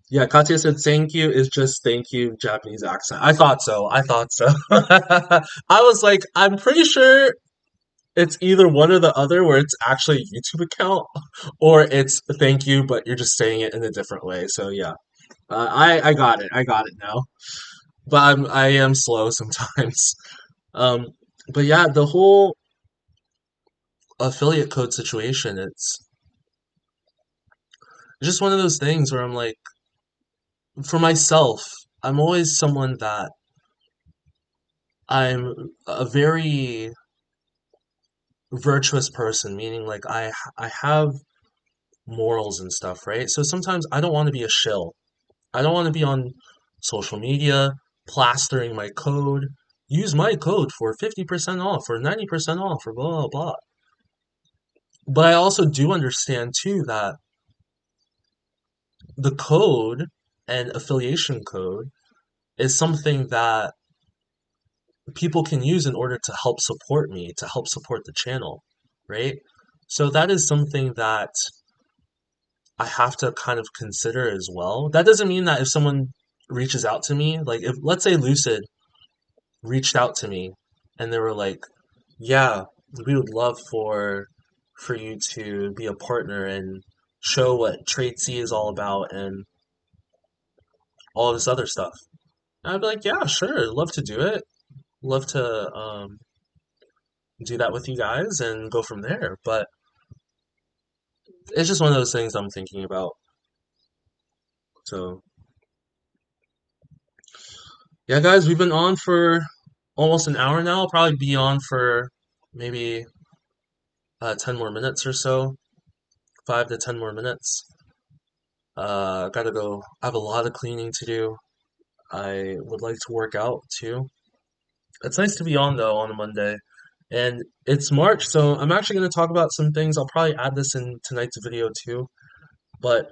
Yeah, Katya said thank you is just thank you Japanese accent. I thought so. I thought so. I was like, I'm pretty sure it's either one or the other, where it's actually a YouTube account, or it's thank you, but you're just saying it in a different way. So yeah. I got it. I got it now. But I am slow sometimes. Um, but yeah, the whole affiliate code situation, It's just one of those things where I'm like, for myself, I'm always someone that I'm a very virtuous person, meaning like I have morals and stuff, right? So sometimes I don't want to be a shill. I don't want to be on social media plastering my code. Use my code for 50% off or 90% off or blah blah blah. But I also do understand too that the code and affiliation code is something that people can use in order to help support me, to help support the channel, right? So that is something that I have to kind of consider as well. That doesn't mean that if someone reaches out to me, like if let's say Lucid reached out to me and they were like, "Yeah, we would love for you to be a partner and show what Trade C is all about and all this other stuff." And I'd be like, "Yeah, sure, I'd love to do it. Love to do that with you guys and go from there." But it's just one of those things I'm thinking about. So, yeah, guys, we've been on for almost an hour now. I'll probably be on for maybe 10 more minutes or so, 5 to 10 more minutes. Gotta go. I have a lot of cleaning to do. I would like to work out too. It's nice to be on though on a Monday. And it's March, so I'm actually going to talk about some things. I'll probably add this in tonight's video too. But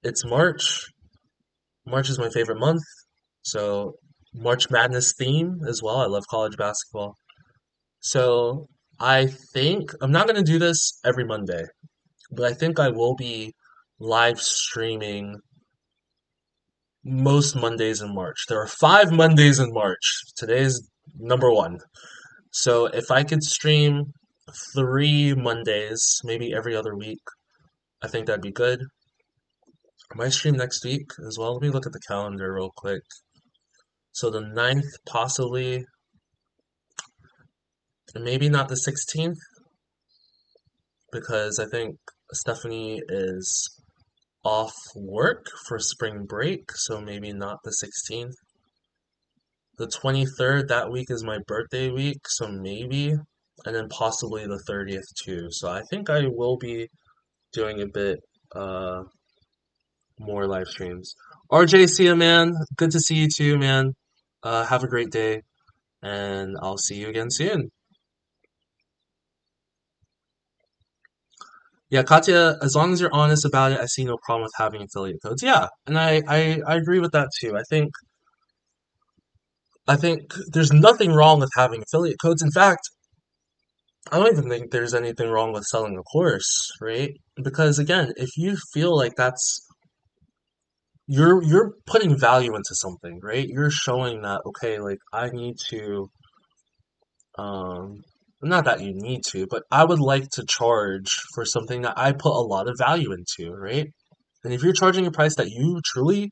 it's March. March is my favorite month. So, March Madness theme as well. I love college basketball. So, I think I'm not going to do this every Monday, but I think I will be live streaming most Mondays in March. There are 5 Mondays in March. Today's number one. So if I could stream 3 Mondays, maybe every other week, I think that'd be good. I might stream next week as well. Let me look at the calendar real quick. So the 9th, possibly, and maybe not the 16th, because I think Stephanie is off work for spring break, so maybe not the 16th. The 23rd, that week is my birthday week, so maybe, and then possibly the 30th too. So I think I will be doing a bit more live streams. RJ, see you, man. Good to see you too, man. Have a great day, and I'll see you again soon. Yeah, Katya, as long as you're honest about it, I see no problem with having affiliate codes. Yeah, and I agree with that too. I think there's nothing wrong with having affiliate codes. In fact, I don't even think there's anything wrong with selling a course, right? Because again, if you feel like that's you're putting value into something, right? You're showing that okay, like I need to um not that you need to, but I would like to charge for something that I put a lot of value into, right? And if you're charging a price that you truly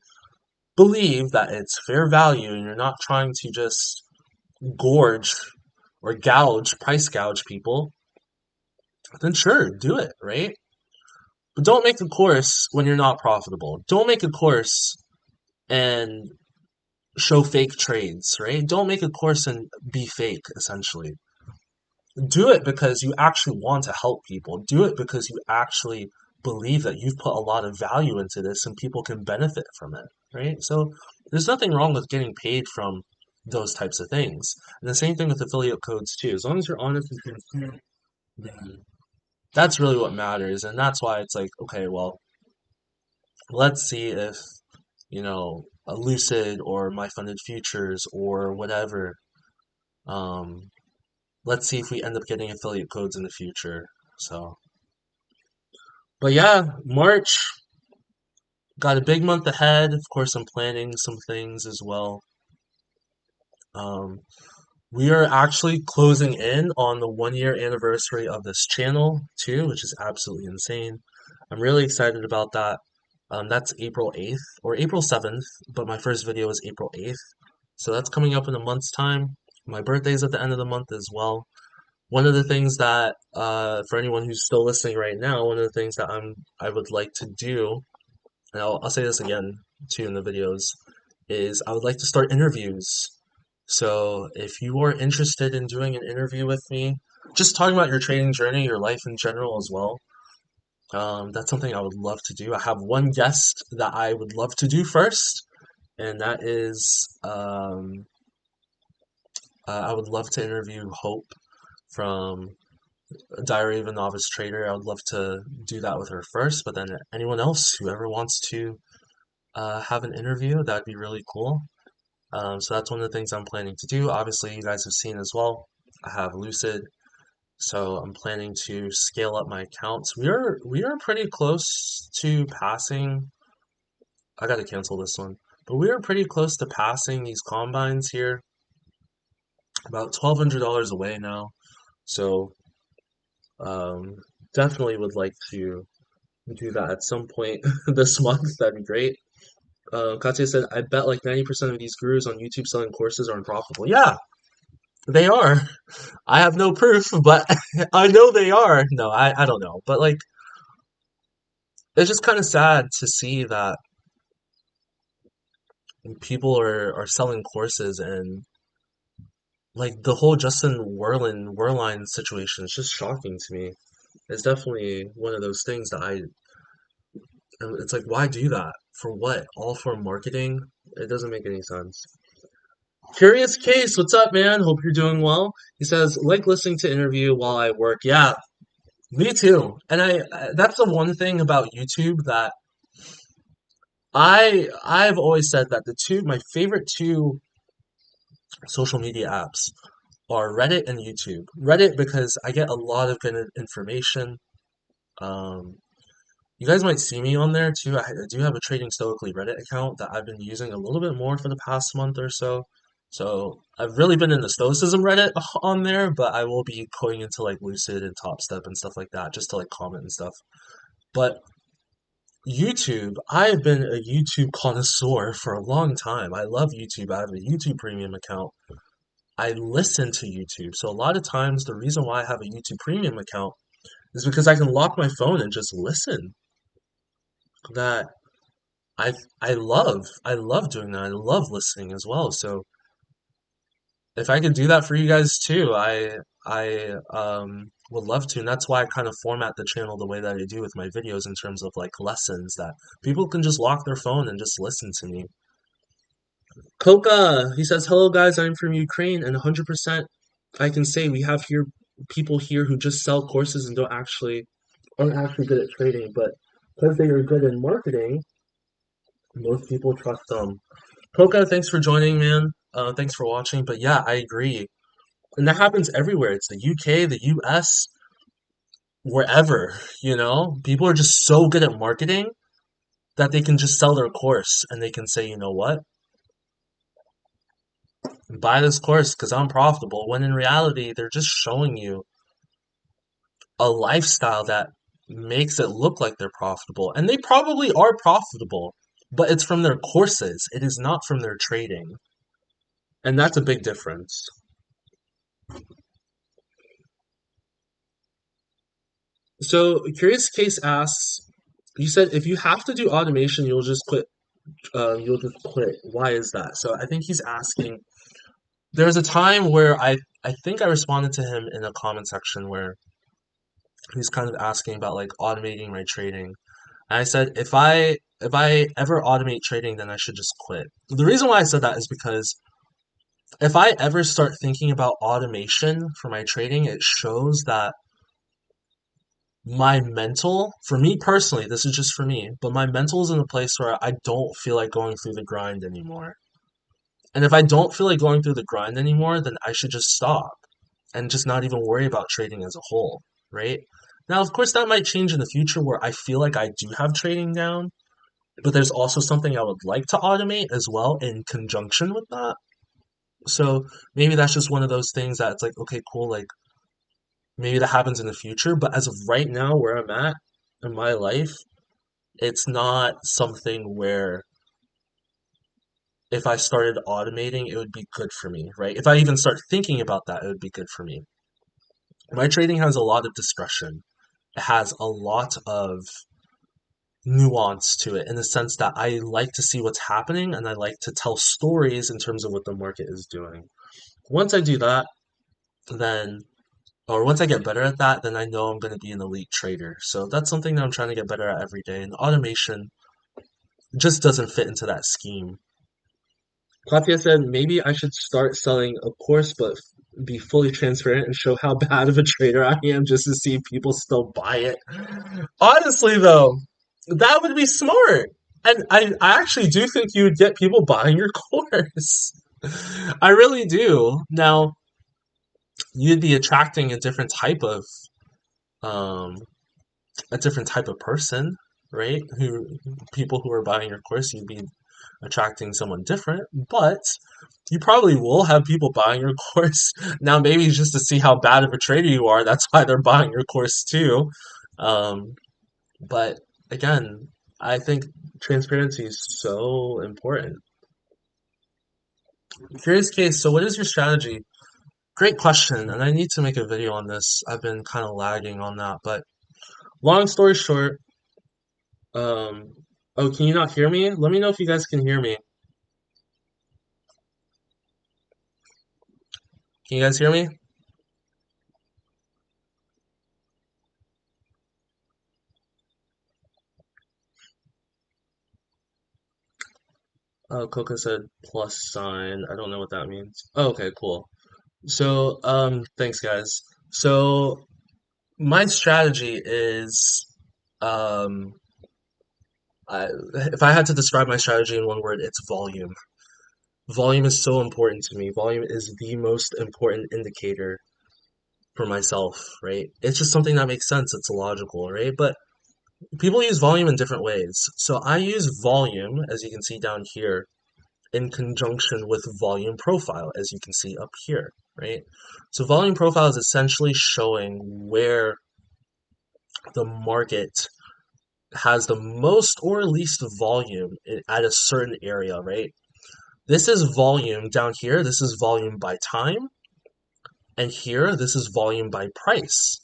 believe that it's fair value and you're not trying to just gorge or price gouge people, then sure, do it, right? But don't make a course when you're not profitable. Don't make a course and show fake trades, right? Don't make a course and be fake, essentially. Do it because you actually want to help people. Do it because you actually believe that you've put a lot of value into this and people can benefit from it, right? So there's nothing wrong with getting paid from those types of things. And the same thing with affiliate codes too. As long as you're honest and transparent, then that's really what matters. And that's why it's like, okay, well, let's see if, a Lucid or My Funded Futures or whatever, um, let's see if we end up getting affiliate codes in the future. So, but yeah, March got a big month ahead. Of course, I'm planning some things as well. Um, we are actually closing in on the 1 year anniversary of this channel too, which is absolutely insane. I'm really excited about that. That's April 8th or April 7th, but my first video is April 8th. So that's coming up in a month's time. My birthday's at the end of the month as well. One of the things that, for anyone who's still listening right now, one of the things that I would like to do, and I'll say this again too in the videos, is I would like to start interviews. So if you are interested in doing an interview with me, just talking about your trading journey, your life in general as well, that's something I would love to do. I have one guest that I would love to do first, and that is I would love to interview Hope from Diary of a Novice Trader. I would love to do that with her first, but then anyone else, whoever wants to have an interview, that'd be really cool. So that's one of the things I'm planning to do. Obviously, you guys have seen as well. I have Lucid, so I'm planning to scale up my accounts. We are pretty close to passing. I gotta cancel this one, but we are pretty close to passing these combines here. About $1,200 away now. So um, definitely would like to do that at some point this month. That'd be great. Katya said, I bet like 90% of these gurus on YouTube selling courses are unprofitable. Yeah, they are. I have no proof, but I know they are. No, I don't know. But like, it's just kind of sad to see that people are selling courses and like the whole Justin Werline situation is just shocking to me. It's definitely one of those things that it's like, why do that? For what? All for marketing? It doesn't make any sense. Curious Case, what's up, man? Hope you're doing well. He says, like listening to interview while I work. Yeah, me too. And that's the one thing about YouTube that I've always said that my favorite two social media apps are Reddit and YouTube. Reddit because I get a lot of good information. Um, You guys might see me on there too. I do have a Trading Stoically Reddit account that I've been using a little bit more for the past month or so. So I've really been in the Stoicism Reddit on there, but I will be going into like Lucid and Top Step and stuff like that just to like comment and stuff. But YouTube, I've been a YouTube connoisseur for a long time. I love YouTube. I have a YouTube Premium account. I listen to YouTube. So a lot of times the reason why I have a YouTube Premium account is because I can lock my phone and just listen. That I love doing that. I love listening as well. So if I could do that for you guys too, I would love to. And that's why I kind of format the channel the way that I do with my videos in terms of like lessons that people can just lock their phone and just listen to me. Koka, he says, "Hello guys, I'm from Ukraine and 100% I can say we have here people here who just sell courses and don't actually aren't actually good at trading, but because they are good in marketing, most people trust them." Poca, thanks for joining, man. Thanks for watching. But yeah, I agree. And that happens everywhere. It's the UK, the US, wherever, People are just so good at marketing that they can just sell their course and they can say, you know what? Buy this course because I'm profitable. When in reality, they're just showing you a lifestyle that makes it look like they're profitable. And they probably are profitable, but it's from their courses. It is not from their trading. And that's a big difference. So, Curious Case asks, you said if you have to do automation, you'll just quit. You'll just quit. Why is that? So, I think he's asking. There was a time where I think I responded to him in a comment section where he's kind of asking about like automating my trading. And I said if I ever automate trading, then I should just quit. The reason why I said that is because if I ever start thinking about automation for my trading, it shows that my mental, for me personally, this is just for me, but my mental is in a place where I don't feel like going through the grind anymore. And if I don't feel like going through the grind anymore, then I should just stop and just not even worry about trading as a whole, right? Now, of course, that might change in the future where I feel like I do have trading down, but there's also something I would like to automate as well in conjunction with that. So maybe that's just one of those things that it's like, okay, cool, like maybe that happens in the future, but as of right now, where I'm at in my life, it's not something where if I started automating, it would be good for me, right? If I even start thinking about that, it would be good for me. My trading has a lot of discretion. It has a lot of nuance to it in the sense that I like to see what's happening and I like to tell stories in terms of what the market is doing. Once I do that, then, or once I get better at that, then I know I'm going to be an elite trader. So that's something that I'm trying to get better at every day. And automation just doesn't fit into that scheme. Katya said, maybe I should start selling a course, but be fully transparent and show how bad of a trader I am just to see if people still buy it. Honestly, though, that would be smart. And I actually do think you would get people buying your course. I really do. Now, you'd be attracting um, a different type of person, right? People who are buying your course, you'd be attracting someone different, but you probably will have people buying your course. Now, maybe it's just to see how bad of a trader you are. That's why they're buying your course too. Um, but again, I think transparency is so important. Curious case, so what is your strategy? Great question, and I need to make a video on this. I've been kind of lagging on that, but long story short, um, oh, can you not hear me? Let me know if you guys can hear me. Can you guys hear me? Oh, Coca said plus sign. I don't know what that means. Oh, okay, cool. So, thanks guys. So my strategy is, um, if I had to describe my strategy in one word, it's volume. Volume is so important to me. Volume is the most important indicator for myself, right? It's just something that makes sense. It's logical, right? But people use volume in different ways. So I use volume, as you can see down here, in conjunction with volume profile, as you can see up here, right? So volume profile is essentially showing where the market has the most or least volume at a certain area, right? This is volume down here. This is volume by time. And here, this is volume by price.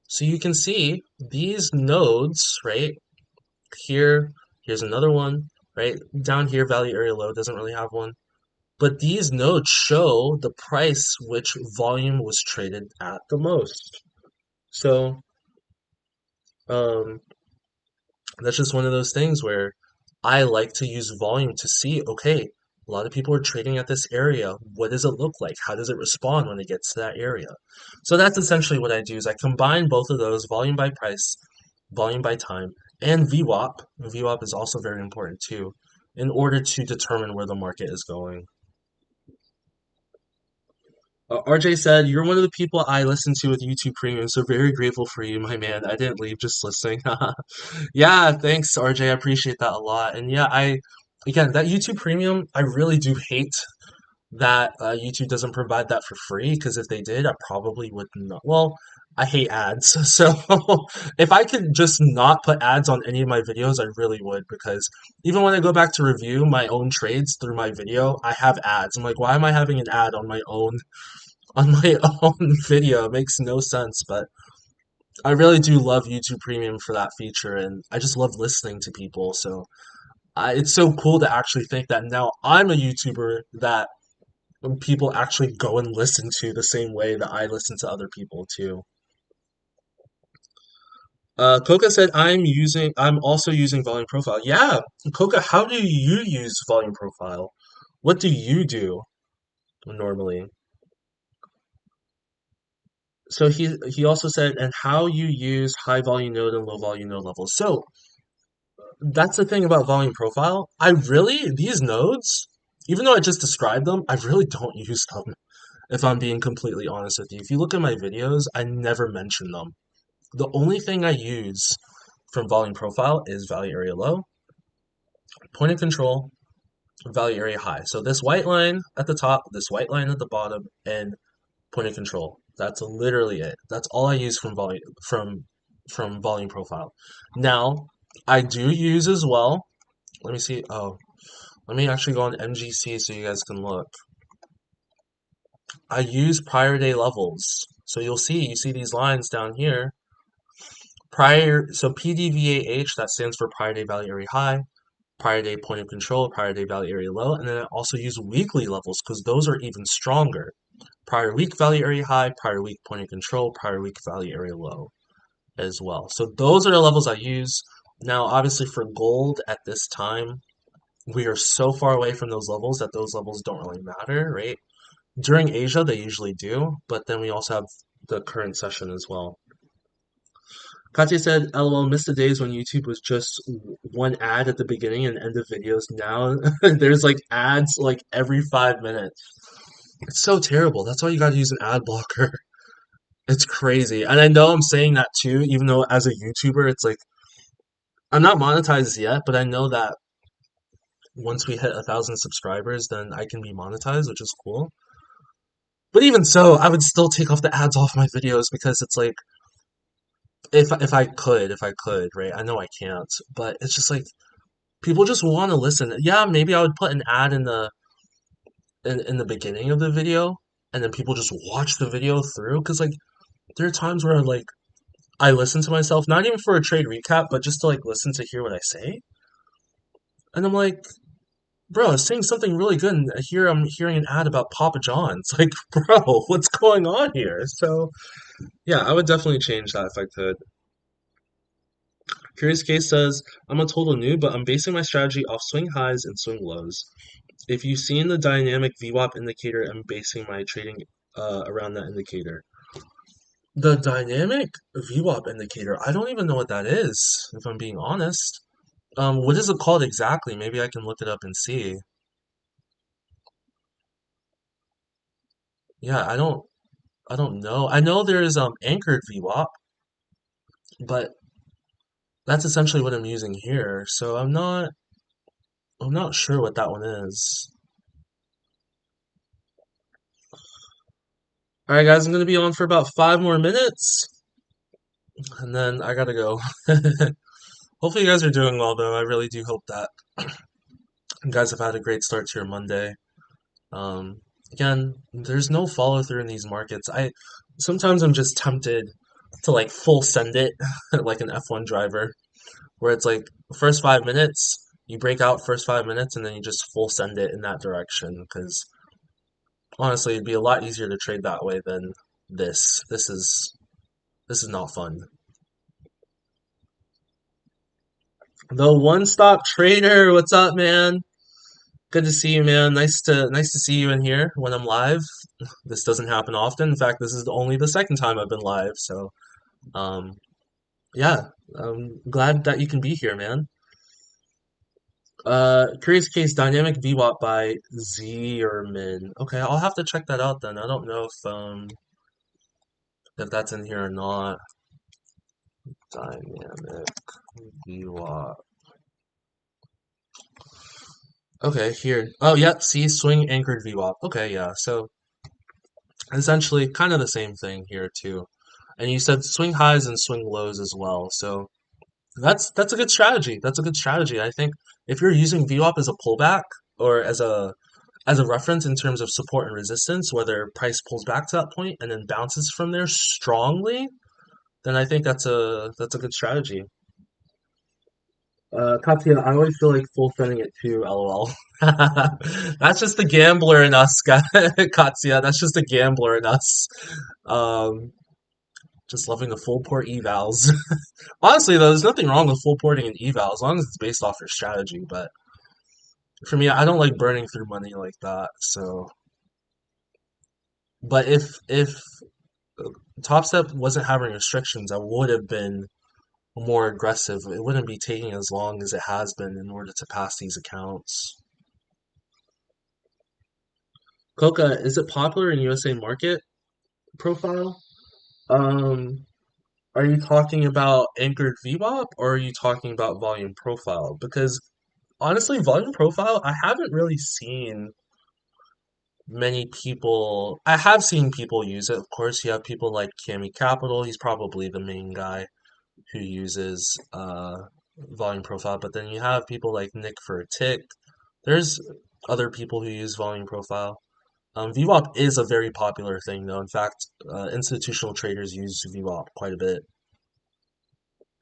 So you can see these nodes, right? Here, here's another one, right? Down here, value area low doesn't really have one. But these nodes show the price which volume was traded at the most. So um, that's just one of those things where I like to use volume to see, okay, a lot of people are trading at this area. What does it look like? How does it respond when it gets to that area? So that's essentially what I do is I combine both of those, volume by price, volume by time, and VWAP. VWAP is also very important too, in order to determine where the market is going. RJ said, "You're one of the people I listen to with YouTube Premium, so very grateful for you, my man. I didn't leave just listening." Yeah, thanks, RJ. I appreciate that a lot. And yeah, again, that YouTube Premium, I really do hate that YouTube doesn't provide that for free, because if they did, I probably would not. Well, I hate ads. So if I could just not put ads on any of my videos, I really would, because even when I go back to review my own trades through my video, I have ads. I'm like, why am I having an ad on my own video? It makes no sense, but I really do love YouTube Premium for that feature, and I just love listening to people. So it's so cool to actually think that now I'm a YouTuber that people actually go and listen to the same way that I listen to other people too. Coca said, I'm also using volume profile. Yeah, Coca, how do you use volume profile? What do you do normally? So he also said, and how you use high volume node and low volume node levels. So that's the thing about volume profile. These nodes, even though I just described them, I really don't use them, if I'm being completely honest with you. If you look at my videos, I never mention them. The only thing I use from volume profile is value area low, point of control, value area high. So this white line at the top, this white line at the bottom, and point of control. That's literally it. That's all I use from volume profile. Now, I do use as well. Let me see. Oh, let me actually go on MGC so you guys can look. I use prior day levels. So you see these lines down here. Prior, so PDVAH, that stands for prior day value area high, prior day point of control, prior day value area low, and then I also use weekly levels because those are even stronger. Prior week value area high, prior week point of control, prior week value area low as well. So those are the levels I use. Now, obviously for gold at this time, we are so far away from those levels that those levels don't really matter, right? During Asia, they usually do, but then we also have the current session as well. Katya said, LOL, missed the days when YouTube was just one ad at the beginning and end of videos. Now there's like ads like every 5 minutes. It's so terrible. That's why you gotta use an ad blocker. It's crazy. And I know I'm saying that too, even though as a YouTuber, it's like I'm not monetized yet, but I know that once we hit 1,000 subscribers, then I can be monetized, which is cool. But even so, I would still take off the ads off my videos because it's like if I could, right? I know I can't, but it's just like people just want to listen. Yeah, maybe I would put an ad in the beginning of the video, and then people just watch the video through. Because like there are times where like I listen to myself, not even for a trade recap, but just to like listen to hear what I say, and I'm like, bro, I was saying something really good, and here I'm hearing an ad about Papa John's. Like, bro, what's going on here? So yeah, I would definitely change that if I could. Curious Case says, I'm a total noob, but I'm basing my strategy off swing highs and swing lows. If you've seen the dynamic VWAP indicator, I'm basing my trading around that indicator. The dynamic VWAP indicator, I don't even know what that is, if I'm being honest. What is it called exactly? Maybe I can look it up and see. Yeah, I don't know. I know there's anchored VWAP, but that's essentially what I'm using here. So I'm not sure what that one is. All right, guys, I'm gonna be on for about 5 more minutes, and then I gotta go. Hopefully, you guys are doing well, though. I really do hope that you guys have had a great start to your Monday. Um, Again, there's no follow through in these markets. I sometimes I'm just tempted to like full send it like an F1 driver, where it's like first 5 minutes, you break out first 5 minutes, and then you just full send it in that direction. Because honestly, it'd be a lot easier to trade that way than this. This is not fun. The one stop trader, what's up, man? Good to see you, man. Nice to see you in here when I'm live. This doesn't happen often. In fact, this is only the second time I've been live. So, um, yeah, I'm glad that you can be here, man. Curious Case Dynamic VWAP by Zierman. Okay, I'll have to check that out then. I don't know if that's in here or not. Dynamic VWAP. Okay, here. Oh, yep. See, swing anchored VWAP. Okay, yeah. So essentially, kind of the same thing here too. And you said swing highs and swing lows as well. So that's a good strategy. That's a good strategy. I think if you're using VWAP as a pullback or as a reference in terms of support and resistance, whether price pulls back to that point and then bounces from there strongly, then I think that's a good strategy. Katya, I always feel like full sending it too, LOL. That's just the gambler in us, Katya. That's just the gambler in us. Um, just loving the full port evals. Honestly, though, there's nothing wrong with full porting an eval as long as it's based off your strategy. But for me, I don't like burning through money like that. So, but if Top Step wasn't having restrictions, I would have been more aggressive. It wouldn't be taking as long as it has been in order to pass these accounts. Coca, is it popular in USA market profile? Um, are you talking about anchored VWAP or are you talking about volume profile? Because honestly, volume profile, I haven't really seen many people. I have seen people use it. Of course, you have people like Cami Capital. He's probably the main guy who uses volume profile. But then you have people like Nick for a Tick. There's other people who use volume profile. VWAP is a very popular thing, though. In fact, institutional traders use VWAP quite a bit.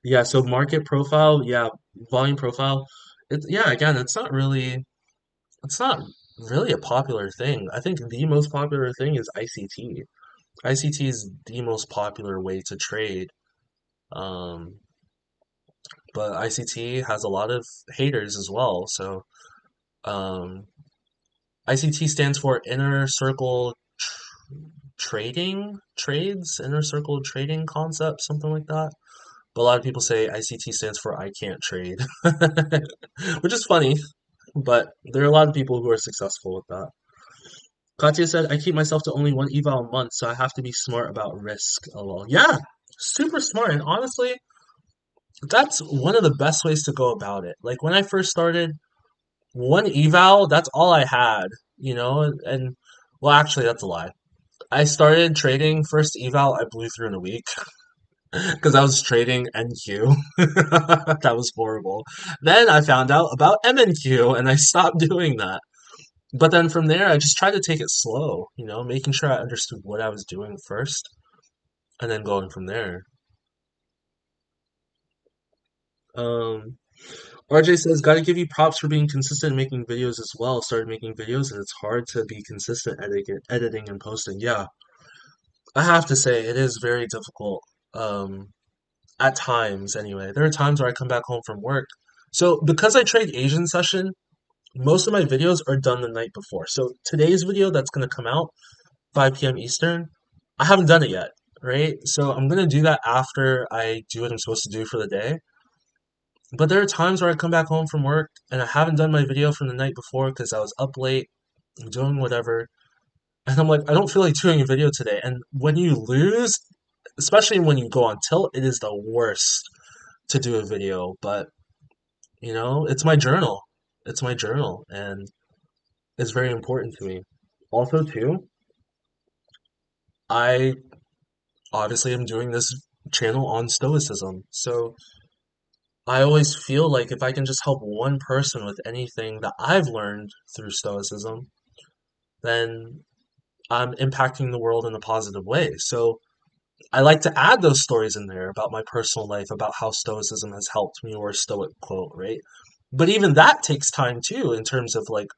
Yeah, so market profile, yeah, volume profile. Yeah, again, it's not really a popular thing. I think the most popular thing is ICT. ICT is the most popular way to trade. Um, but ICT has a lot of haters as well. So, um, ICT stands for Inner Circle Trading Trades, Inner Circle Trading Concept, something like that. But a lot of people say ICT stands for I can't trade, which is funny, but there are a lot of people who are successful with that. Katya said, I keep myself to only one eval a month, so I have to be smart about risk. LOL. Yeah, super smart. And honestly, that's one of the best ways to go about it. Like when I first started, one eval, that's all I had, you know? And well, actually, that's a lie. I started trading first eval, I blew through in a week because I was trading NQ. That was horrible. Then I found out about MNQ and I stopped doing that. But then from there, I just tried to take it slow, you know, making sure I understood what I was doing first and then going from there. Um, RJ says, gotta give you props for being consistent in making videos as well. Started making videos and it's hard to be consistent editing and posting. Yeah, I have to say it is very difficult. At times anyway. There are times where I come back home from work. So because I trade Asian session, most of my videos are done the night before. So today's video that's gonna come out 5 p.m. Eastern, I haven't done it yet, right? So I'm gonna do that after I do what I'm supposed to do for the day. But there are times where I come back home from work and I haven't done my video from the night before because I was up late doing whatever. And I'm like, I don't feel like doing a video today. And when you lose, especially when you go on tilt, it is the worst to do a video. But you know, it's my journal. It's my journal, and it's very important to me. Also, too, I obviously am doing this channel on Stoicism. So I always feel like if I can just help one person with anything that I've learned through Stoicism, then I'm impacting the world in a positive way. So I like to add those stories in there about my personal life, about how Stoicism has helped me, or a Stoic quote, right? But even that takes time too, in terms of like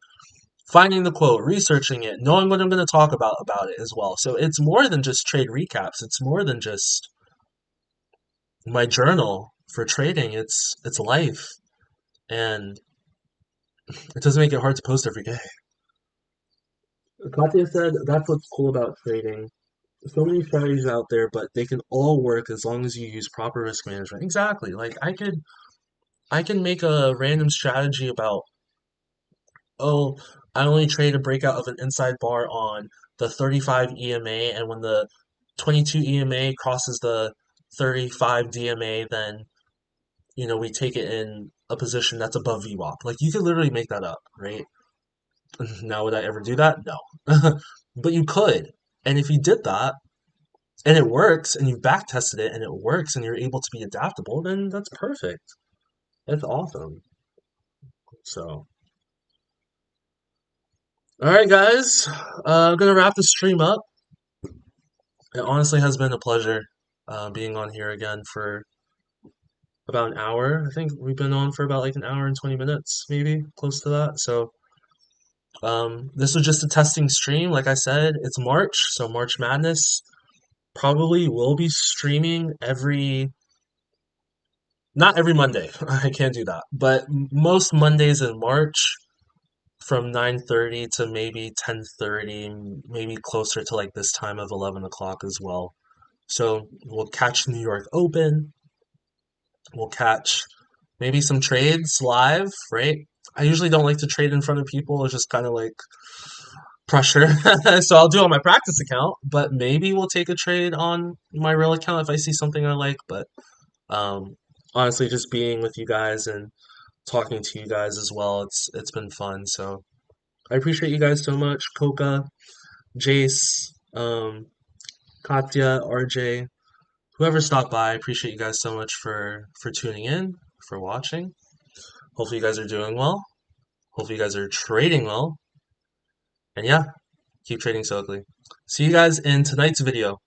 finding the quote, researching it, knowing what I'm going to talk about it as well. So it's more than just trade recaps. It's more than just my journal for trading. It's life, and it doesn't make it hard to post every day. Katya said that's what's cool about trading. So many strategies out there, but they can all work as long as you use proper risk management. Exactly. Like I can make a random strategy about, oh, I only trade a breakout of an inside bar on the 35 EMA, and when the 22 EMA crosses the 35 DMA, then we take it in a position that's above VWAP. Like you could literally make that up, right? Now would I ever do that? No. But you could. And if you did that and it works and you back tested it and it works and you're able to be adaptable, then that's perfect. That's awesome. So, all right, guys, I'm gonna wrap the stream up. It honestly has been a pleasure being on here again for about an hour. I think we've been on for about like an hour and 20 minutes, maybe close to that. So, this was just a testing stream. Like I said, it's March, so March Madness probably will be streaming not every Monday. I can't do that, but most Mondays in March from 9:30 to maybe 10:30, maybe closer to like this time of 11 o'clock as well. So we'll catch New York Open. We'll catch maybe some trades live, right? I usually don't like to trade in front of people. It's just kind of like pressure. So I'll do it on my practice account, but maybe we'll take a trade on my real account if I see something I like. But um, honestly, just being with you guys and talking to you guys as well, it's been fun. So I appreciate you guys so much. Coca, Jace, Katya, RJ, whoever stopped by, I appreciate you guys so much for tuning in, for watching. Hopefully you guys are doing well. Hopefully you guys are trading well. And yeah, Keep trading Stoically. See you guys in tonight's video.